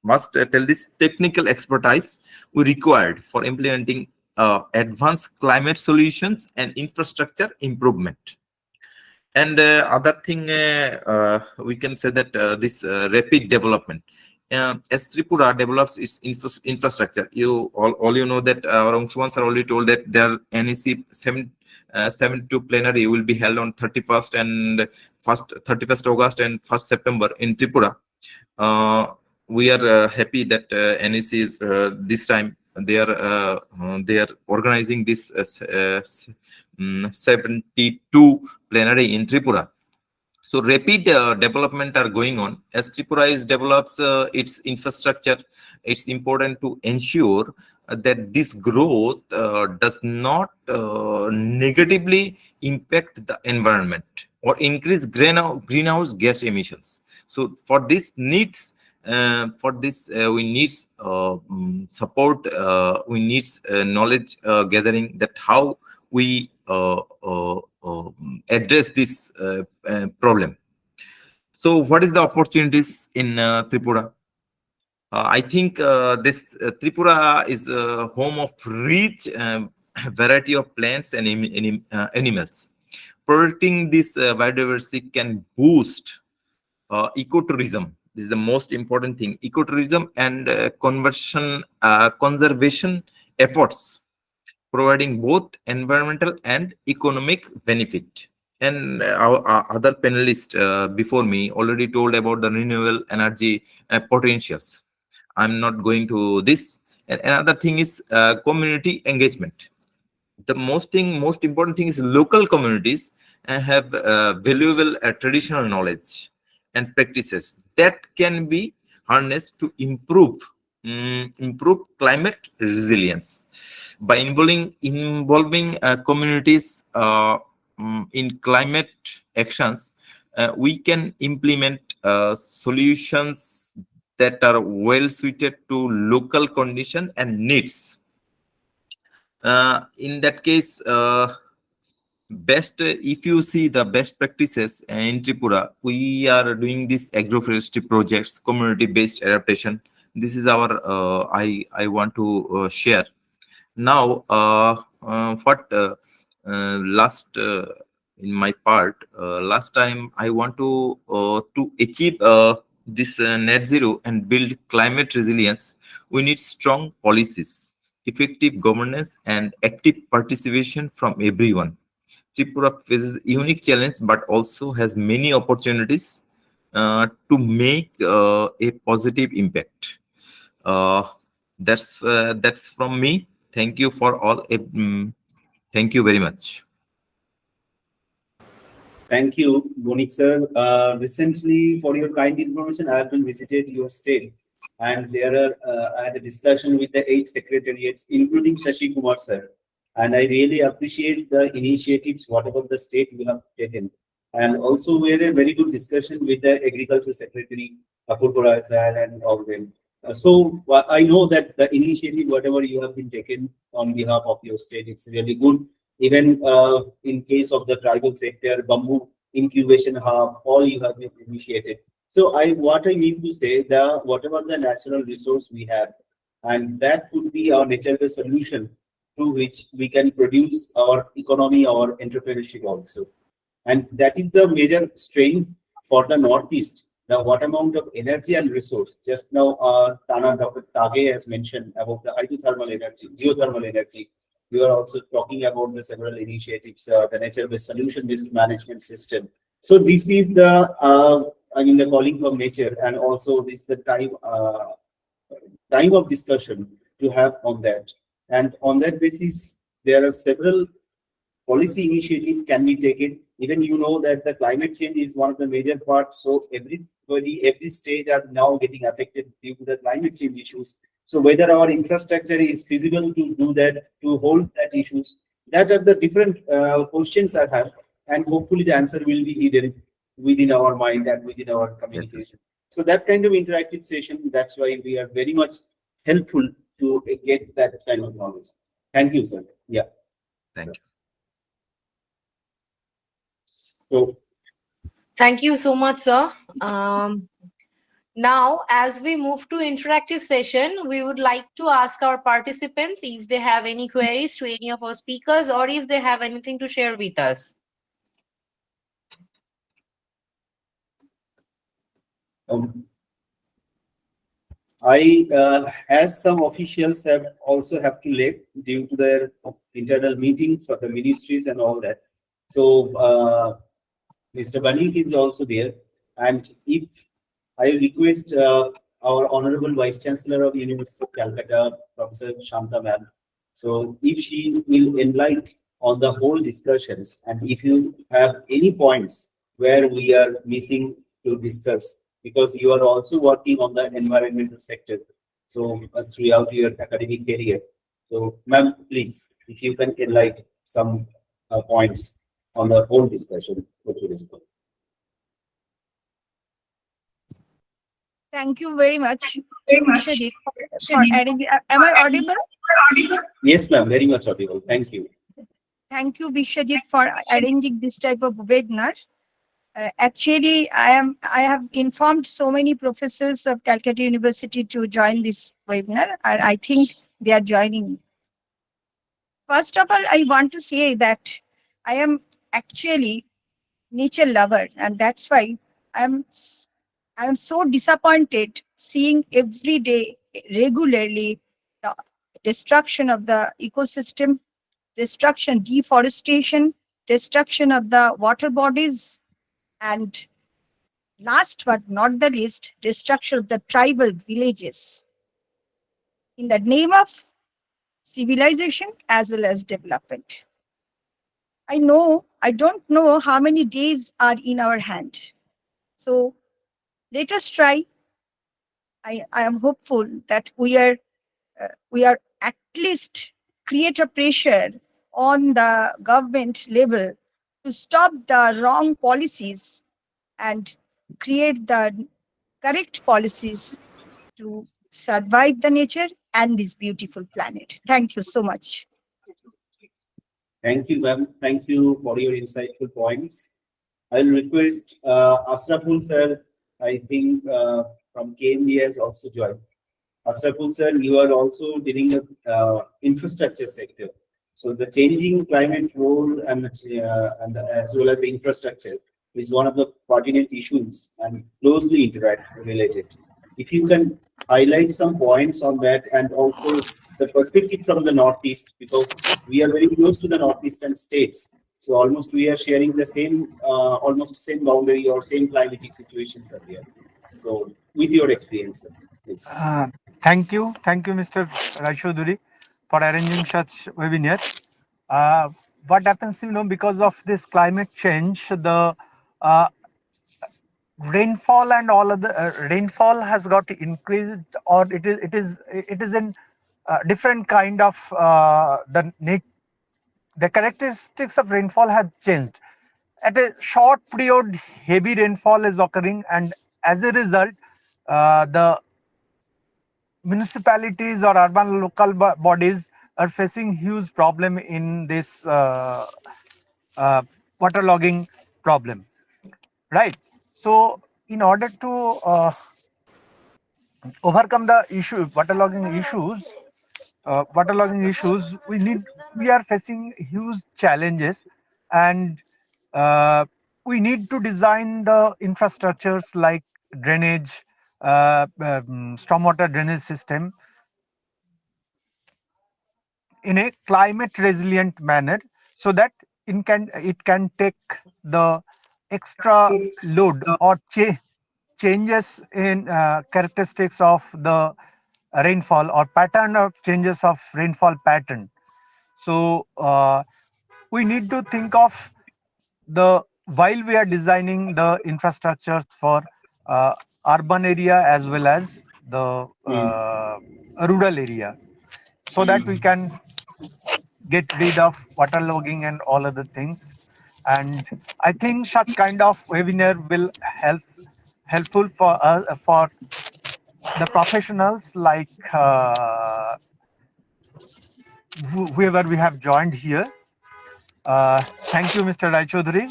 must tell this technical expertise we required for implementing advanced climate solutions and infrastructure improvement. And other thing, we can say that this rapid development. As Tripura develops its infrastructure, all you know that our Angshuman are already told that their NEC 72 plenary will be held on 31st and 31st August and 1st September in Tripura. We are happy that NEC is this time they are organizing this 72 plenary in Tripura. So rapid development are going on. As Tripura develops its infrastructure, it's important to ensure that this growth does not negatively impact the environment or increase greenhouse gas emissions. So for this needs, we need support. We need knowledge gathering, that how we address this problem. So what is the opportunities in Tripura? I think this Tripura is a home of rich variety of plants and animals. Protecting this biodiversity can boost ecotourism. This is the most important thing. Ecotourism and conservation efforts, providing both environmental and economic benefit. And our other panelists before me already told about the renewable energy potentials. I'm not going to this. And another thing is community engagement. The most important thing is local communities have valuable traditional knowledge and practices that can be harnessed to improve climate resilience. By involving communities in climate actions, we can implement solutions that are well suited to local condition and needs. In that case, if you see the best practices in Tripura, we are doing this agroforestry projects, community-based adaptation. This is our I want to share now. Last in my part. Last time I want to achieve this net zero and build climate resilience, we need strong policies, effective governance, and active participation from everyone. Tripura faces unique challenge, but also has many opportunities to make a positive impact. Uh, that's from me. Thank you for all. Thank you very much. Thank you, Bonik sir. Recently, for your kind information, I have been visited your state, and there are I had a discussion with the 8 secretariats, including Shashi Kumar sir, and I really appreciate the initiatives whatever the state you have taken, and also we had a very good discussion with the agriculture secretary Apur sir and all them. I know that the initiative whatever you have been taken on behalf of your state, it's really good. Even in case of the tribal sector, bamboo incubation hub, all you have been initiated. So what I mean to say, the whatever the natural resource we have, and that could be our nature-based solution through which we can produce our economy, our entrepreneurship also. And that is the major strain for the Northeast. The what amount of energy and resource. Just now, Dr. Tage has mentioned about the hydrothermal energy, geothermal energy. We are also talking about the several initiatives, the nature-based solution-based management system. So this is the, the calling from nature, and also this is the time of discussion to have on that. And on that basis, there are several policy initiative can be taken. Even you know that the climate change is one of the major parts. So every state are now getting affected due to the climate change issues. So whether our infrastructure is feasible to do that, to hold that issues, that are the different questions I have, and hopefully the answer will be hidden within our mind and within our communication. So that kind of interactive session, that's why we are very much helpful to get that kind of knowledge. Thank you, sir. Yeah. Thank you. So, Thank you so much, sir. Now, as we move to interactive session, we would like to ask our participants if they have any queries to any of our speakers or if they have anything to share with us. as some officials have also have to leave due to their internal meetings for the ministries and all that. So, Mr. Banik is also there, and if I request our Honorable Vice Chancellor of University of Calcutta, Professor Shanta ma'am, so if she will enlighten on the whole discussions, and if you have any points where we are missing to discuss, because you are also working on the environmental sector, so throughout your academic career. So, ma'am, please, if you can enlighten some points on the whole discussion for today's talk. Thank you very much, Vishwajit, for adding. Am I audible? Yes, ma'am, very much audible. Thank you. Thank you, Vishwajit, for arranging this type of webinar. Actually, I have informed so many professors of Calcutta University to join this webinar, and I think they are joining. First of all, I want to say that I am actually nature lover, and that's why I am so disappointed seeing every day regularly the destruction of the ecosystem, deforestation, destruction of the water bodies, and last but not the least, destruction of the tribal villages in the name of civilization as well as development. I don't know how many days are in our hand. So let us try. I am hopeful that we are at least create a pressure on the government level to stop the wrong policies and create the correct policies to survive the nature and this beautiful planet. Thank you so much. Thank you, ma'am. Thank you for your insightful points. I'll request Asraful sir, I think from KMB has also joined. Asraful sir, you are also dealing with infrastructure sector. So the changing climate role and as well as the infrastructure is one of the pertinent issues and closely related. If you can highlight some points on that, and also the perspective from the Northeast, because we are very close to the Northeastern states. So almost we are sharing the same, almost same boundary or same climatic situations are there. So with your experience, sir, please. Thank you, Mr. Raishoduri, for arranging such webinar. What happens, because of this climate change, the rainfall and all of the rainfall has got increased, or it is in different kind of the characteristics of rainfall have changed. At a short period, heavy rainfall is occurring, and as a result, the municipalities or urban local bodies are facing huge problem in this waterlogging problem, right? So in order to overcome the waterlogging issues, we are facing huge challenges, and we need to design the infrastructures like drainage, stormwater drainage system in a climate resilient manner, so that it can take the extra load or changes in characteristics of the rainfall or pattern of changes of rainfall pattern. So we need to think of while we are designing the infrastructures for urban area as well as the rural area, so that we can get rid of waterlogging and all other things. And I think such kind of webinar will helpful for us, for the professionals like whoever we have joined here. Thank you, Mr. Raichodhuri.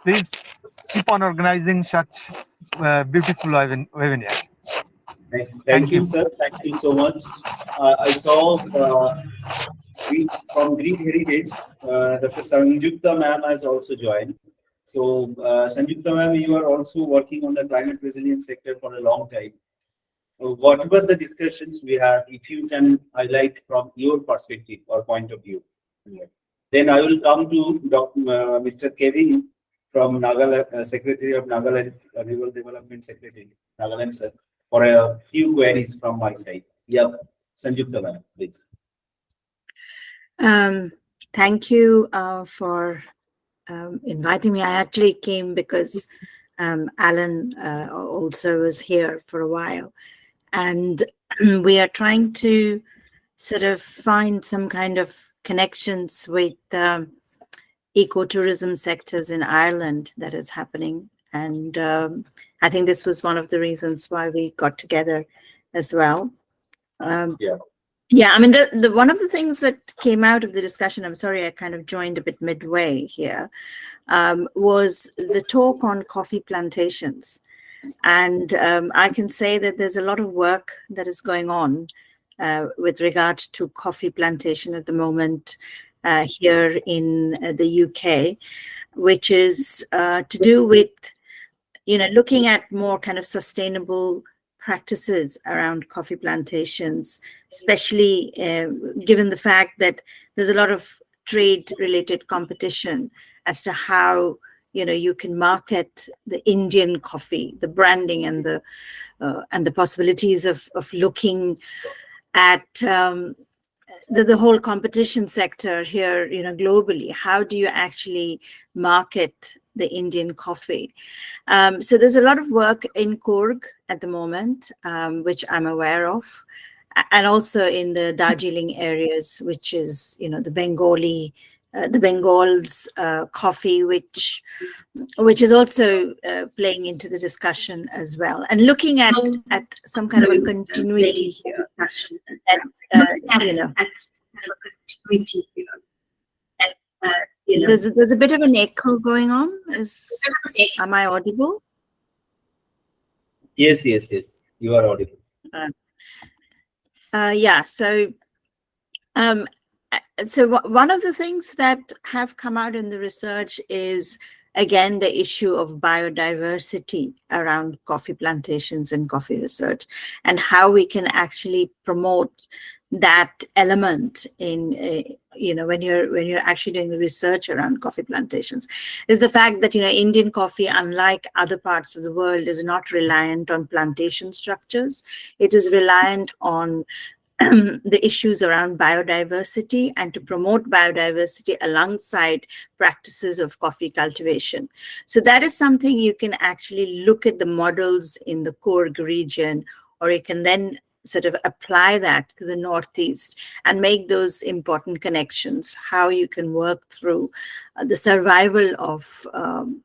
Please keep on organizing such beautiful webinar. Thank you, sir. Thank you so much. I saw from Green Heritage, Dr. Sanjukta ma'am has also joined. So, Sanjukta ma'am, you are also working on the climate resilience sector for a long time. What were the discussions we had? If you can highlight from your perspective or point of view. Then I will come to Mr. Kevin from Nagaland, Secretary of Nagaland Rural Development Secretary, Nagaland, sir, for a few queries from my side. Yeah, Sanjukta ma'am, please. Thank you for inviting me. I actually came because Alan also was here for a while, and we are trying to sort of find some kind of connections with ecotourism sectors in Ireland that is happening. And I think this was one of the reasons why we got together as well. Yeah, I mean, the one of the things that came out of the discussion, I'm sorry, I kind of joined a bit midway here, was the talk on coffee plantations. And I can say that there's a lot of work that is going on with regard to coffee plantation at the moment here in the UK, which is to do with, looking at more kind of sustainable practices around coffee plantations, especially given the fact that there's a lot of trade-related competition as to how you can market the Indian coffee, the branding and the possibilities of looking at the whole competition sector here, globally. How do you actually market the Indian coffee? So there's a lot of work in Coorg at the moment, which I'm aware of, and also in the Darjeeling areas, which is, the Bengal's coffee, which is also playing into the discussion as well, and looking at some kind of a continuity here. There's a bit of an echo going on. Am I audible? Yes, you are audible. Yeah. So so one of the things that have come out in the research is, again, the issue of biodiversity around coffee plantations and coffee research, and how we can actually promote that element in when you're actually doing the research around coffee plantations. Is the fact that Indian coffee, unlike other parts of the world, is not reliant on plantation structures. It is reliant on the issues around biodiversity, and to promote biodiversity alongside practices of coffee cultivation. So that is something you can actually look at the models in the Coorg region, or you can then sort of apply that to the Northeast and make those important connections, how you can work through the survival of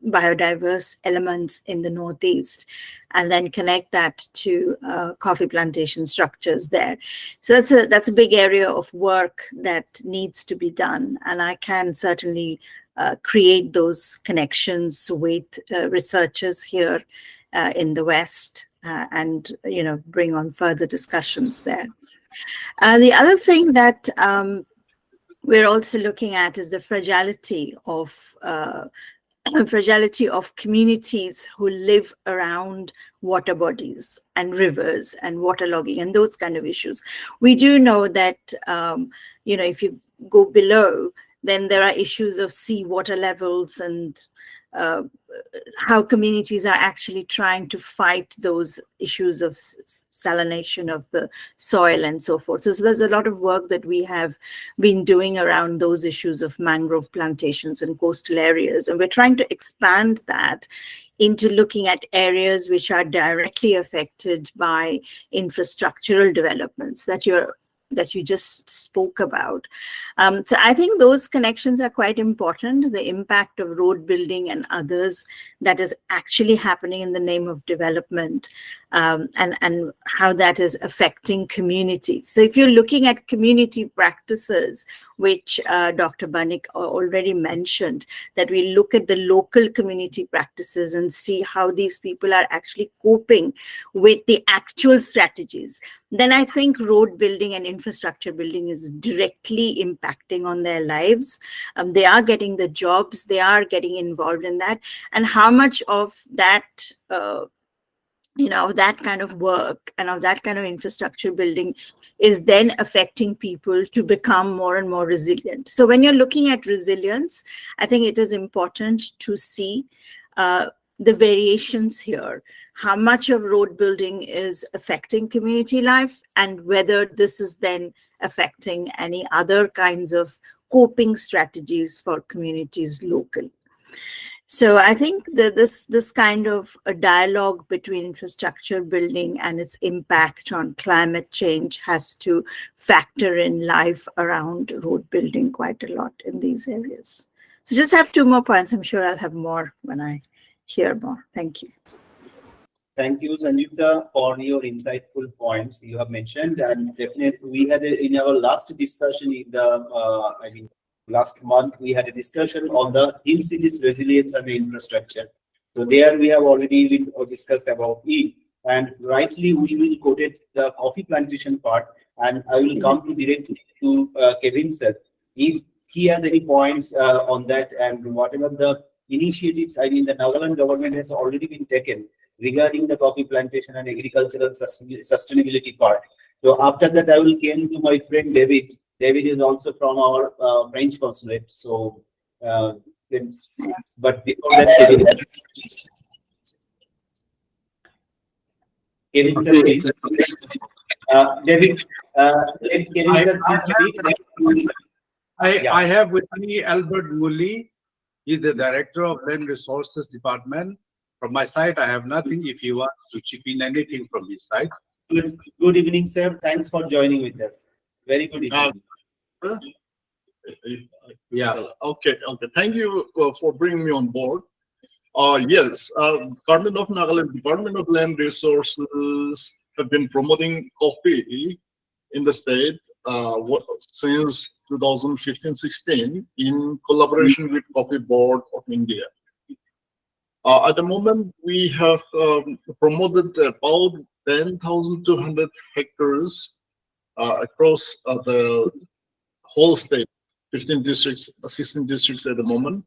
biodiverse elements in the Northeast, and then connect that to coffee plantation structures there. So that's a big area of work that needs to be done, and I can certainly create those connections with researchers here in the West, and bring on further discussions there. The other thing that we're also looking at is the fragility of communities who live around water bodies and rivers and waterlogging and those kind of issues. We do know that if you go below, then there are issues of sea water levels, and how communities are actually trying to fight those issues of salination of the soil and so forth. So there's a lot of work that we have been doing around those issues of mangrove plantations and coastal areas. And we're trying to expand that into looking at areas which are directly affected by infrastructural developments that you just spoke about. So I think those connections are quite important. The impact of road building and others that is actually happening in the name of development, and how that is affecting communities. So if you're looking at community practices, which Dr. Banik already mentioned, that we look at the local community practices and see how these people are actually coping with the actual strategies, then I think road building and infrastructure building is directly impacting on their lives. They are getting the jobs, they are getting involved in that, and how much of that that kind of work and of that kind of infrastructure building is then affecting people to become more and more resilient. So when you're looking at resilience, I think it is important to see the variations here, how much of road building is affecting community life, and whether this is then affecting any other kinds of coping strategies for communities locally. So I think that this kind of a dialogue between infrastructure building and its impact on climate change has to factor in life around road building quite a lot in these areas. So just have 2 more points. I'm sure I'll have more when I hear more. Thank you. Thank you, Sanjukta, for your insightful points you have mentioned. And definitely, we had in our last discussion in the, last month, we had a discussion on the hill cities resilience and the infrastructure. So there we have already discussed about it. And rightly, we will quote the coffee plantation part. And I will come to directly to Kevin sir, if he has any points on that, and whatever the initiatives, the Nagaland government has already been taken regarding the coffee plantation and agricultural sustainability part. So after that, I will come to my friend David. David is also from our French consulate. So, but before that, Kevin sir, please. David, let Kevin sir please speak. I have with me Albert Woolley. He's the director of Land Resources Department. From my side, I have nothing. If you want to chip in anything from his side. Good evening, sir. Thanks for joining with us. Very good evening. Yeah. Okay. Thank you for bringing me on board. Yes, Government of Nagaland, Department of Land Resources have been promoting coffee in the state since 2015-16 in collaboration with Coffee Board of India. At the moment, we have promoted about 10,200 hectares across the whole state, 15 districts, 16 districts at the moment.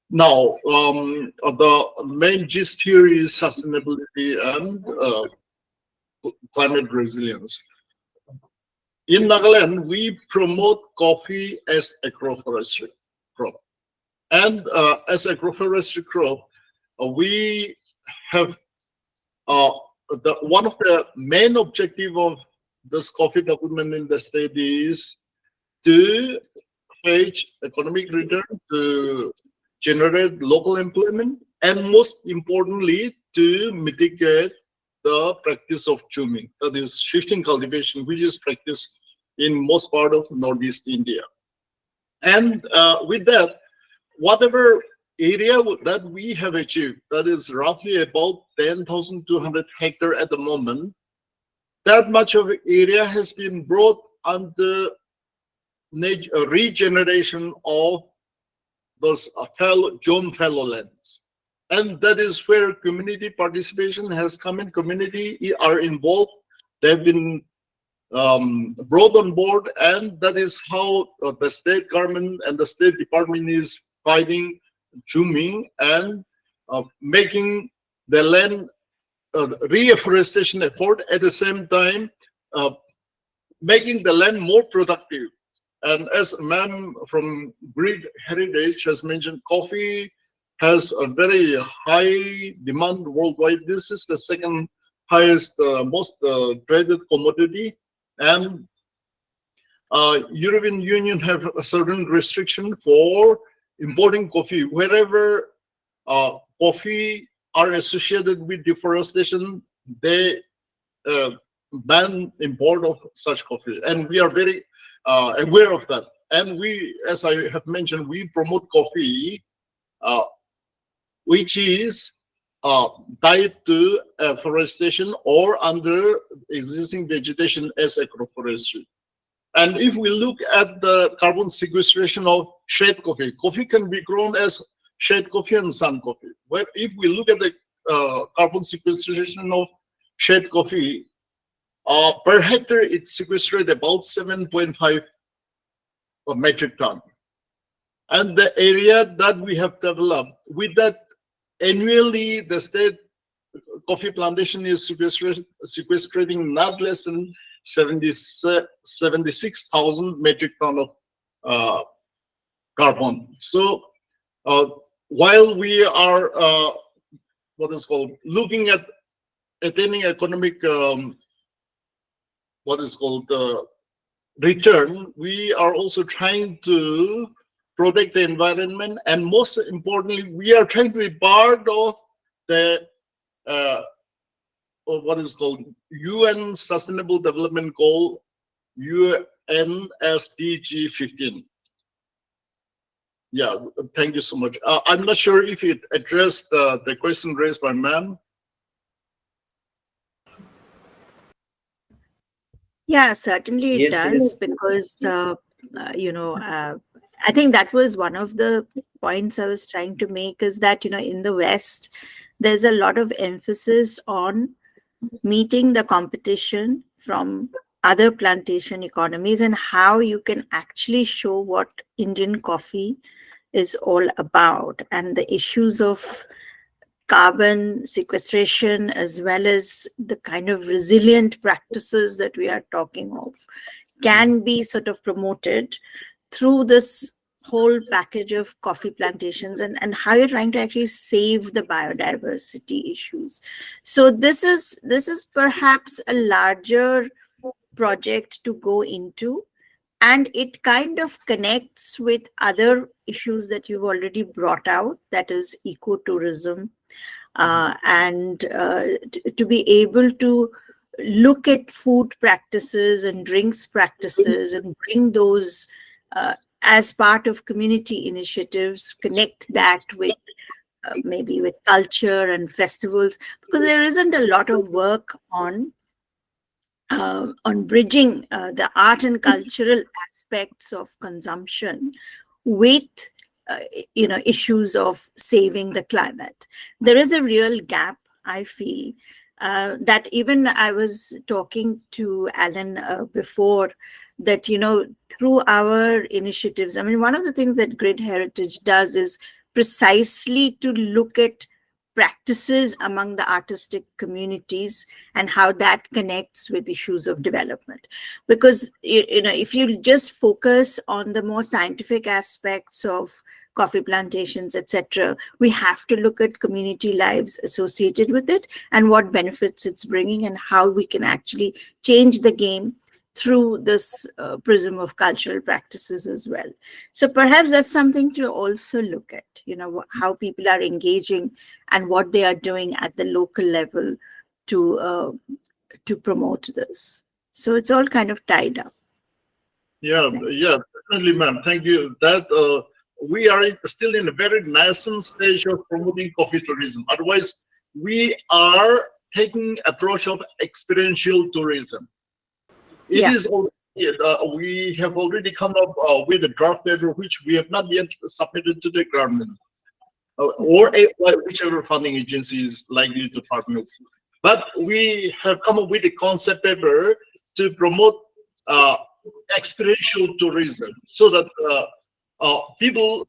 Now, the main gist here is sustainability and climate resilience. In Nagaland, we promote coffee as agroforestry crop. And as agroforestry crop, we have one of the main objective of this coffee development in the state is to fetch economic return, to generate local employment, and most importantly, to mitigate the practice of chuming, that is shifting cultivation, which is practiced in most part of Northeast India. And with that, whatever area that we have achieved, that is roughly about 10,200 hectares at the moment, that much of area has been brought under regeneration of those fellow lands. And that is where community participation has come in. Community are involved. They've been brought on board, and that is how the state government and the state department is fighting chuming and making the land reforestation effort, at the same time making the land more productive. And as ma'am from Greek Heritage has mentioned, coffee has a very high demand worldwide. This is the second highest, most traded commodity. And European Union have a certain restriction for importing coffee. Wherever coffee are associated with deforestation, they ban import of such coffee. And we are very aware of that. And we, as I have mentioned, we promote coffee, which is tied to forestation or under existing vegetation as agroforestry. And if we look at the carbon sequestration of shade coffee, coffee can be grown as shade coffee and sun coffee. Where if we look at the carbon sequestration of shade coffee, per hectare it sequestrates about 7.5 metric ton. And the area that we have developed, with that annually the state coffee plantation is sequestrating not less than 76,000 metric ton of carbon. So while we are what is called looking at attaining economic what is called return, we are also trying to protect the environment, and most importantly, we are trying to be part of the what is called UN Sustainable Development Goal, UNSDG 15. Yeah, thank you so much. I'm not sure if it addressed the question raised by ma'am. Yeah, certainly it Yes, does, yes. because I think that was one of the points I was trying to make, is that in the West there's a lot of emphasis on meeting the competition from other plantation economies and how you can actually show what Indian coffee is all about, and the issues of carbon sequestration, as well as the kind of resilient practices that we are talking of, can be sort of promoted through this whole package of coffee plantations, and how you're trying to actually save the biodiversity issues. So this is perhaps a larger project to go into, and it kind of connects with other issues that you've already brought out, that is ecotourism, and to be able to look at food practices and drinks practices and bring those as part of community initiatives, connect that with maybe with culture and festivals, because there isn't a lot of work on bridging the art and cultural aspects of consumption with issues of saving the climate. There is a real gap, I feel, that even I was talking to Alan before that, through our initiatives, I mean, one of the things that Grid Heritage does is precisely to look at practices among the artistic communities and how that connects with issues of development. Because, if you just focus on the more scientific aspects of coffee plantations, etc., we have to look at community lives associated with it and what benefits it's bringing and how we can actually change the game through this prism of cultural practices as well. So perhaps that's something to also look at, how people are engaging and what they are doing at the local level to promote this. So it's all kind of tied up. Yeah, yeah, definitely, ma'am. Thank you. That we are still in a very nascent stage of promoting coffee tourism. Otherwise, we are taking approach of experiential tourism. It is already, we have already come up with a draft paper which we have not yet submitted to the government or whichever funding agency is likely to partner with. But we have come up with a concept paper to promote experiential tourism, so that people,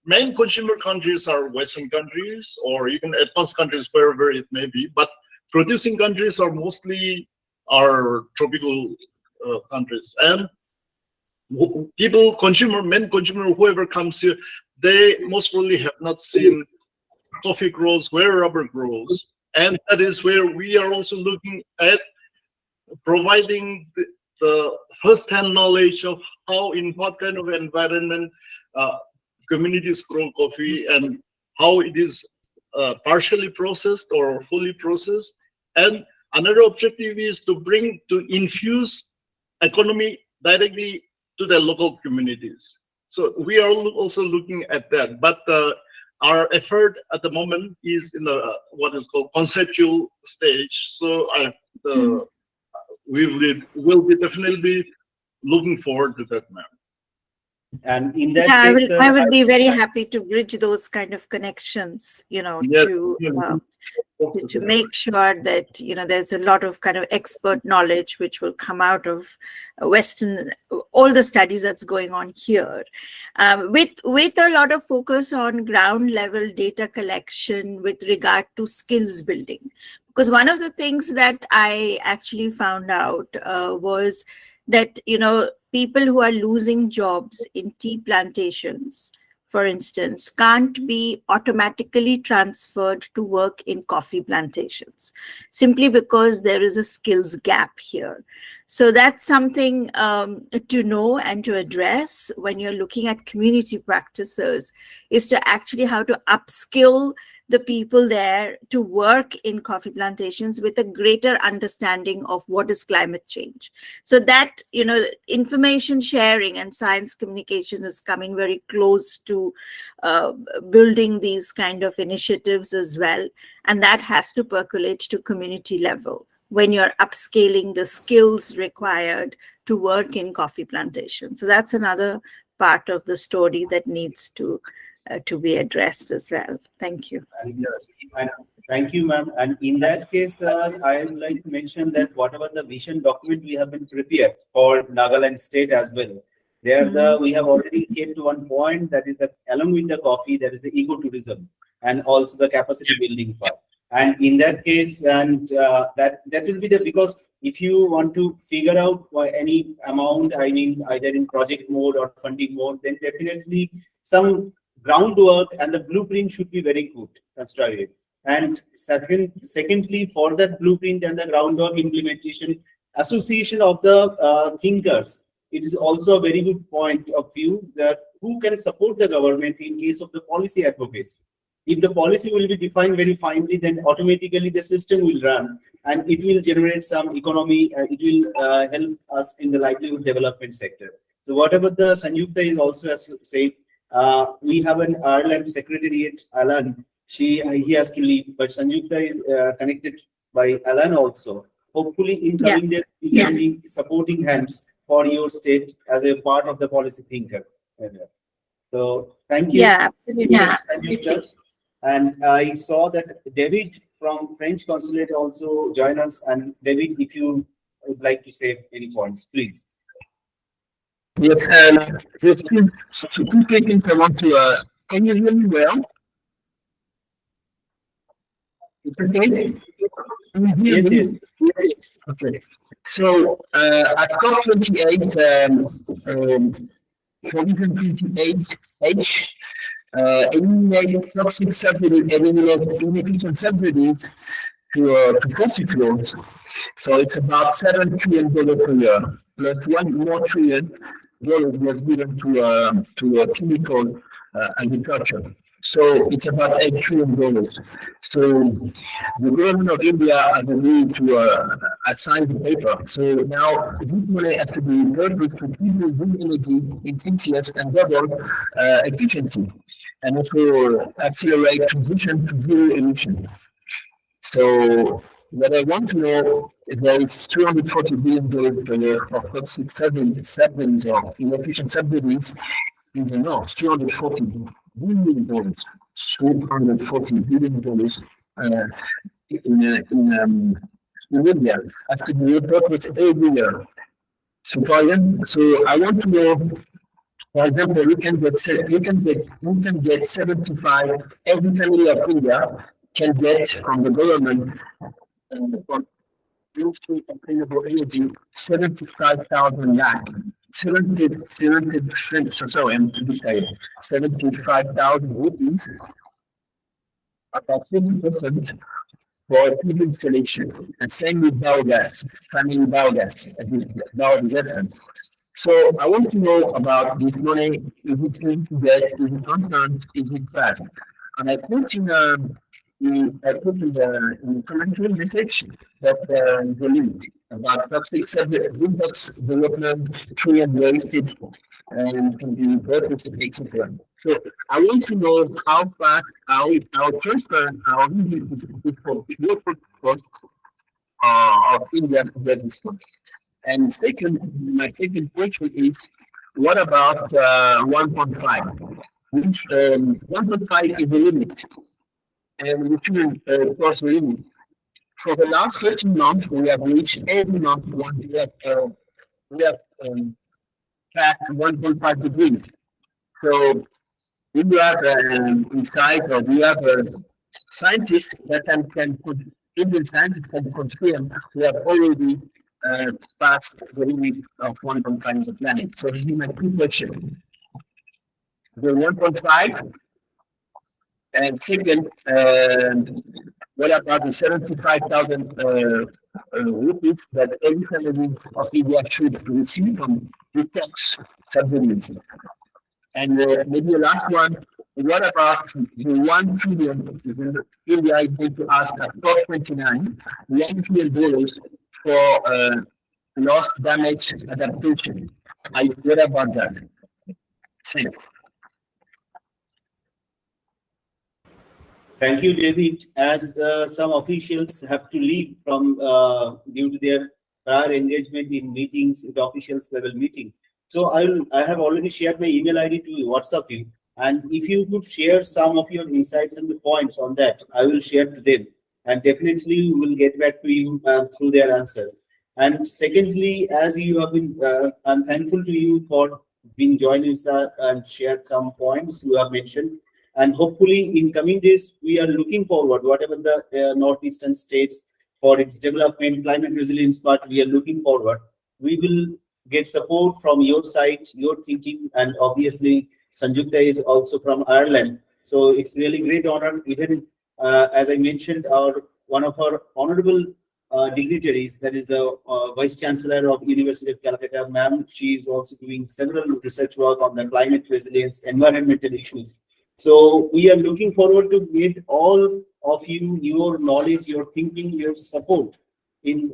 main consumer countries are Western countries or even advanced countries, wherever it may be, but producing countries are mostly our tropical countries. And people, main consumer, whoever comes here, they most probably have not seen coffee grows where rubber grows. And that is where we are also looking at providing the first-hand knowledge of how, in what kind of environment communities grow coffee and how it is partially processed or fully processed. And another objective is to infuse economy directly to the local communities. So we are also looking at that. But our effort at the moment is in what is called conceptual stage. So we will be definitely looking forward to that, ma'am. And in that Yeah, case, I would be very happy to bridge those kind of connections, Yes, to make sure that, there's a lot of kind of expert knowledge which will come out of all the studies that's going on here, with a lot of focus on ground level data collection with regard to skills building. Because one of the things that I actually found out was that, people who are losing jobs in tea plantations, for instance, can't be automatically transferred to work in coffee plantations, simply because there is a skills gap here. So that's something to know and to address when you're looking at community practices, is to actually how to upskill the people there to work in coffee plantations with a greater understanding of what is climate change. So that, information sharing and science communication is coming very close to building these kind of initiatives as well. And that has to percolate to community level when you're upscaling the skills required to work in coffee plantation. So that's another part of the story that needs to be addressed as well. Thank you. And thank you, ma'am. And in that case, I would like to mention that whatever the vision document we have been prepared for Nagaland state as well, we have already came to one point, that is that along with the coffee, there is the ecotourism and also the capacity building part. And in that case, and that will be because if you want to figure out any amount, I mean, either in project mode or funding mode, then definitely some groundwork and the blueprint should be very good constructed. And secondly, for that blueprint and the groundwork implementation, association of the thinkers, it is also a very good point of view that who can support the government in case of the policy advocacy. If the policy will be defined very finely, then automatically the system will run and it will generate some economy. It will help us in the livelihood development sector. So whatever the Sanjukta is also has said, we have an Ireland secretariat, Alan. He has to leave, but Sanjukta is connected by Alan also. Hopefully, in coming days, we can be supporting hands for your state as a part of the policy thinker. So, thank you. Yeah, absolutely. Sanjukta. And I saw that David from French Consulate also joined us. And David, if you would like to say any points, please. Yes, there's two things I want to, can you hear me well? It's okay? Can you hear Yes, me? yes. Yes. Okay. So, at COP28, 2028H, eliminate toxic subsidy, eliminate inefficient subsidies to fossil fuels. So it's about $7 trillion per year, plus $1 more trillion was given to chemical agriculture. So it's about $8 trillion. So the government of India has agreed to assign the paper. So now this money has to be purposed to people green energy in 6 years and double efficiency, and also accelerate transition to zero emission. So what I want to know is there is $240 billion per year of toxic subsidies or inefficient subsidies in the north. $240 billion. $240 billion in India after the repurpose every year. So I want to know, for example, we can get 75, every family of India can get from the government from Ministry of Renewable Energy 75,000 lakh. 70%, so sorry, I'm too detailed. 75,000 rupees, about 7% for a PV installation. And same with biogas, family biogas, biogas. So I want to know about this money. Is it going to get? Is it constant? Is it fast? And I put in the commentary section that the link about toxic box development, tree and wasted, and can be purpose, etc. So I want to know how fast, how transparent, how easy it is for your of India to get this money. And my second question is, what about 1.5? Which 1.5 is the limit, and we shouldn't cross the limit. For the last 13 months, we have reached every month we have passed 1.5 degrees. So we have insight, or we have scientists that can put, Indian scientists can confirm we have already past the limit of 1.5 on the planet. So this is my two questions. The 1.5, and second, what about the 75,000 rupees that every family of India should receive from the tax subsidies? And maybe the last one, what about the 1 trillion India is going to ask at COP29, $1 trillion for loss, damage, adaptation? What about that? Thanks. Thank you, David. As some officials have to leave from due to their prior engagement in meetings, with officials level meeting. So I have already shared my email ID to WhatsApp you. And if you could share some of your insights and the points on that, I will share to them. And definitely we will get back to you through their answer. And secondly, as you have been, I'm thankful to you for being joining us and shared some points you have mentioned. And hopefully in coming days, we are looking forward, whatever the northeastern states for its development, climate resilience part, we are looking forward. We will get support from your side, your thinking, and obviously Sanjukta is also from Ireland. So it's really great honor, even as I mentioned, one of our honorable dignitaries, that is the Vice Chancellor of University of Calcutta, ma'am. She is also doing several research work on the climate resilience, environmental issues. So we are looking forward to get all of you, your knowledge, your thinking, your support in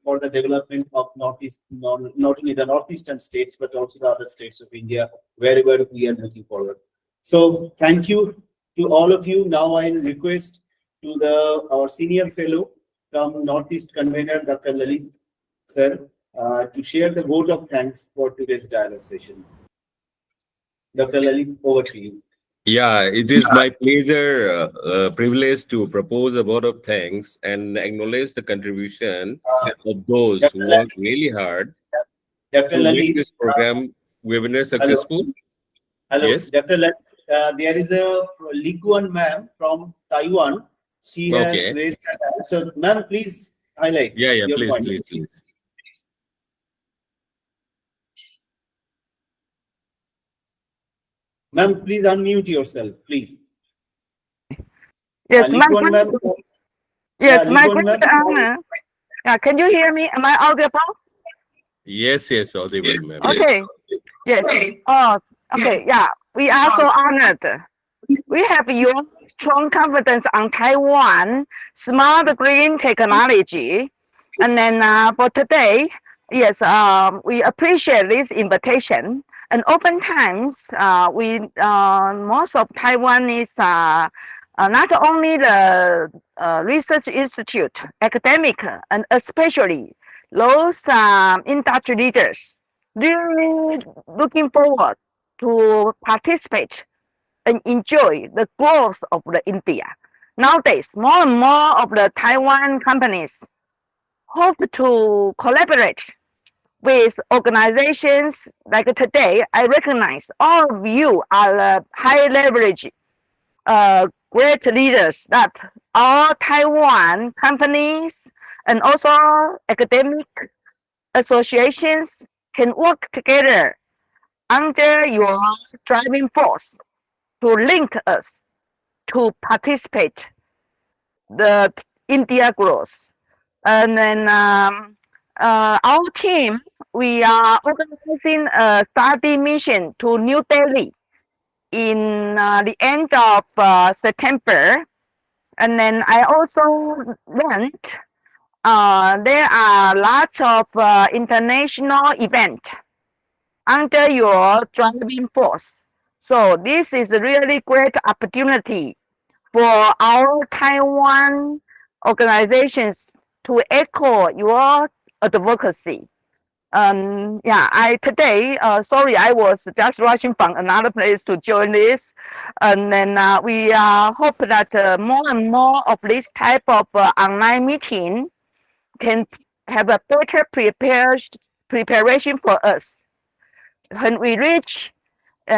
for the development of Northeast, not only the northeastern states but also the other states of India, wherever we are looking forward. So thank you to all of you. Now I request to our senior fellow from Northeast Convener, Dr. Lalit sir, to share the vote of thanks for today's dialogue session. Dr. Lalit, over to you. Yeah, it is my pleasure, privilege to propose a vote of thanks and acknowledge the contribution of those who work really hard Dr. to make Lalit. this program webinar successful. Hello, Yes. Dr. Lalit. There is a Likuan ma'am from Taiwan. She has Okay. raised her hand. So, ma'am, please highlight Yeah, your please, point. please. Ma'am, please unmute yourself, please. Yes, my Likuan ma'am. yes, my Likuan great ma'am. honor. Yeah, can you hear me? Am I audible? Yes, audible, ma'am. Okay. Yes. Oh, okay. Yeah, we are so honored. We have your strong confidence on Taiwan smart green technology, and then for today, yes, we appreciate this invitation. And oftentimes, we most of Taiwanese not only the research institute, academic, and especially those industry leaders, really looking forward to participate and enjoy the growth of the India. Nowadays, more and more of the Taiwan companies hope to collaborate with organizations like today. I recognize all of you are high leverage, great leaders that all Taiwan companies and also academic associations can work together under your driving force to link us to participate the India growth. And then our team, we are organizing a study mission to New Delhi in the end of September. And then I also learned there are lots of international events under your driving force. So this is a really great opportunity for our Taiwan organizations to echo your advocacy. Yeah, I today, sorry, I was just rushing from another place to join this. And then we hope that more and more of this type of online meeting can have a better preparation for us. When we reach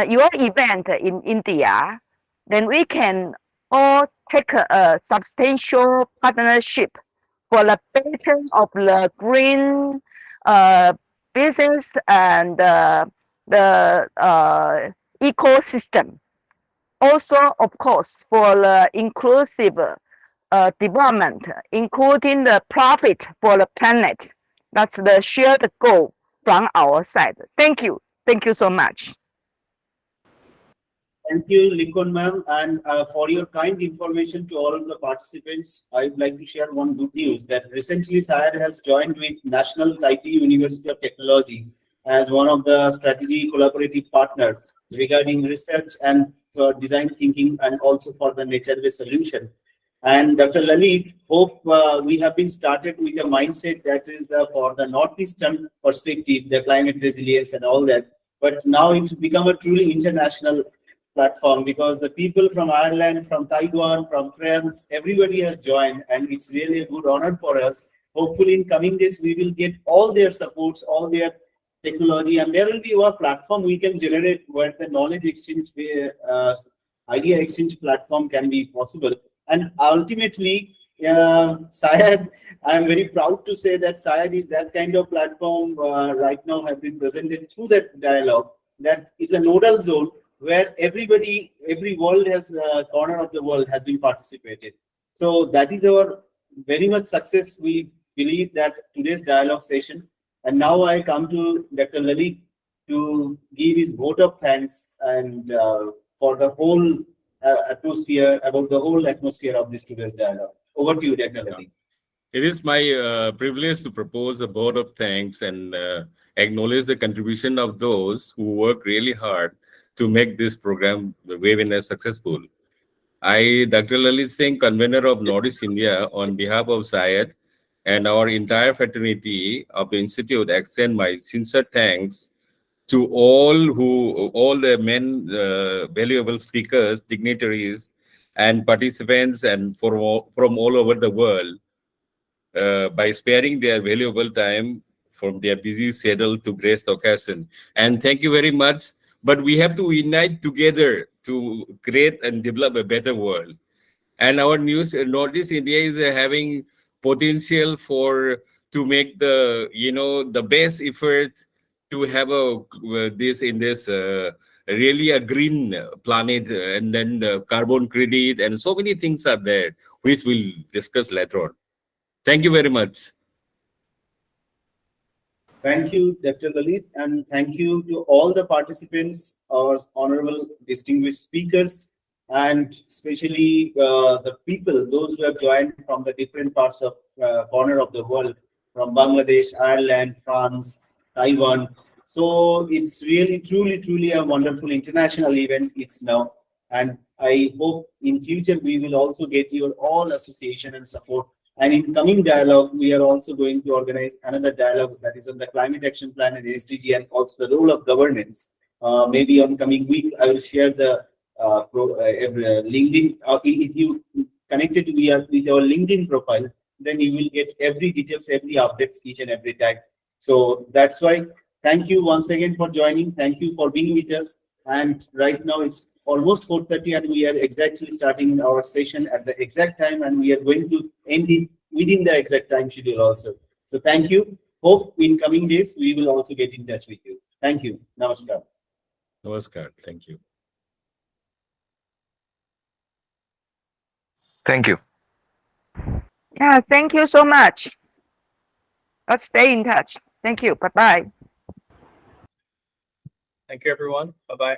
your event in India, then we can all take a substantial partnership for the better of the green business and the ecosystem. Also, of course, for the inclusive development, including the profit for the planet. That's the shared goal from our side. Thank you. Thank you so much. Thank you, Lincoln ma'am, and for your kind information to all of the participants. I would like to share one good news that recently SAIARD has joined with National Taipei University of Technology as one of the strategy collaborative partner regarding research and design thinking and also for the nature-based solution. And Dr. Lalit, hope we have been started with a mindset that is for the northeastern perspective, the climate resilience and all that. But now it's become a truly international platform because the people from Ireland, from Taiwan, from France, everybody has joined, and it's really a good honor for us. Hopefully, in coming days, we will get all their supports, all their technology, and there will be a platform we can generate where the knowledge exchange, idea exchange platform can be possible. And ultimately, SAIARD, I'm very proud to say that SAIARD is that kind of platform right now have been presented through that dialogue, that it's a nodal zone where everybody, every world has corner of the world has been participated. So that is our very much success. We believe that today's dialogue session. And now I come to Dr. Lalit to give his vote of thanks and for the whole atmosphere, about the whole atmosphere of this today's dialogue. Over to you, Dr. Lalit. It is my privilege to propose a vote of thanks and acknowledge the contribution of those who work really hard to make this program webinar successful. I, Dr. Lalit Singh, convener of Northeast India, on behalf of SAIARD and our entire fraternity of the Institute, extend my sincere thanks to all the valuable speakers, dignitaries, and participants, and from all over the world by sparing their valuable time from their busy schedule to grace the occasion. And thank you very much. But we have to unite together to create and develop a better world. And our news, Northeast India is having potential for to make the best effort to have this really a green planet, and then carbon credit and so many things are there which we'll discuss later on. Thank you very much. Thank you, Dr. Lalit, and thank you to all the participants, our honorable distinguished speakers, and especially the people, those who have joined from the different parts of corner of the world, from Bangladesh, Ireland, France, Taiwan. So it's really, truly a wonderful international event. It's now, and I hope in future we will also get your all association and support. And in coming dialogue, we are also going to organize another dialogue that is on the climate action plan and SDG, and also the role of governance. Maybe on coming week, I will share the LinkedIn. If you connected with our LinkedIn profile, then you will get every details, every updates each and every time. So that's why. Thank you once again for joining. Thank you for being with us. And right now it's almost 4:30, and we are exactly starting our session at the exact time, and we are going to end it within the exact time schedule also. So thank you. Hope in coming days we will also get in touch with you. Thank you. Namaskar. Namaskar. Thank you. Thank you. Yeah, thank you so much. Let's stay in touch. Thank you. Bye-bye. Thank you, everyone. Bye-bye.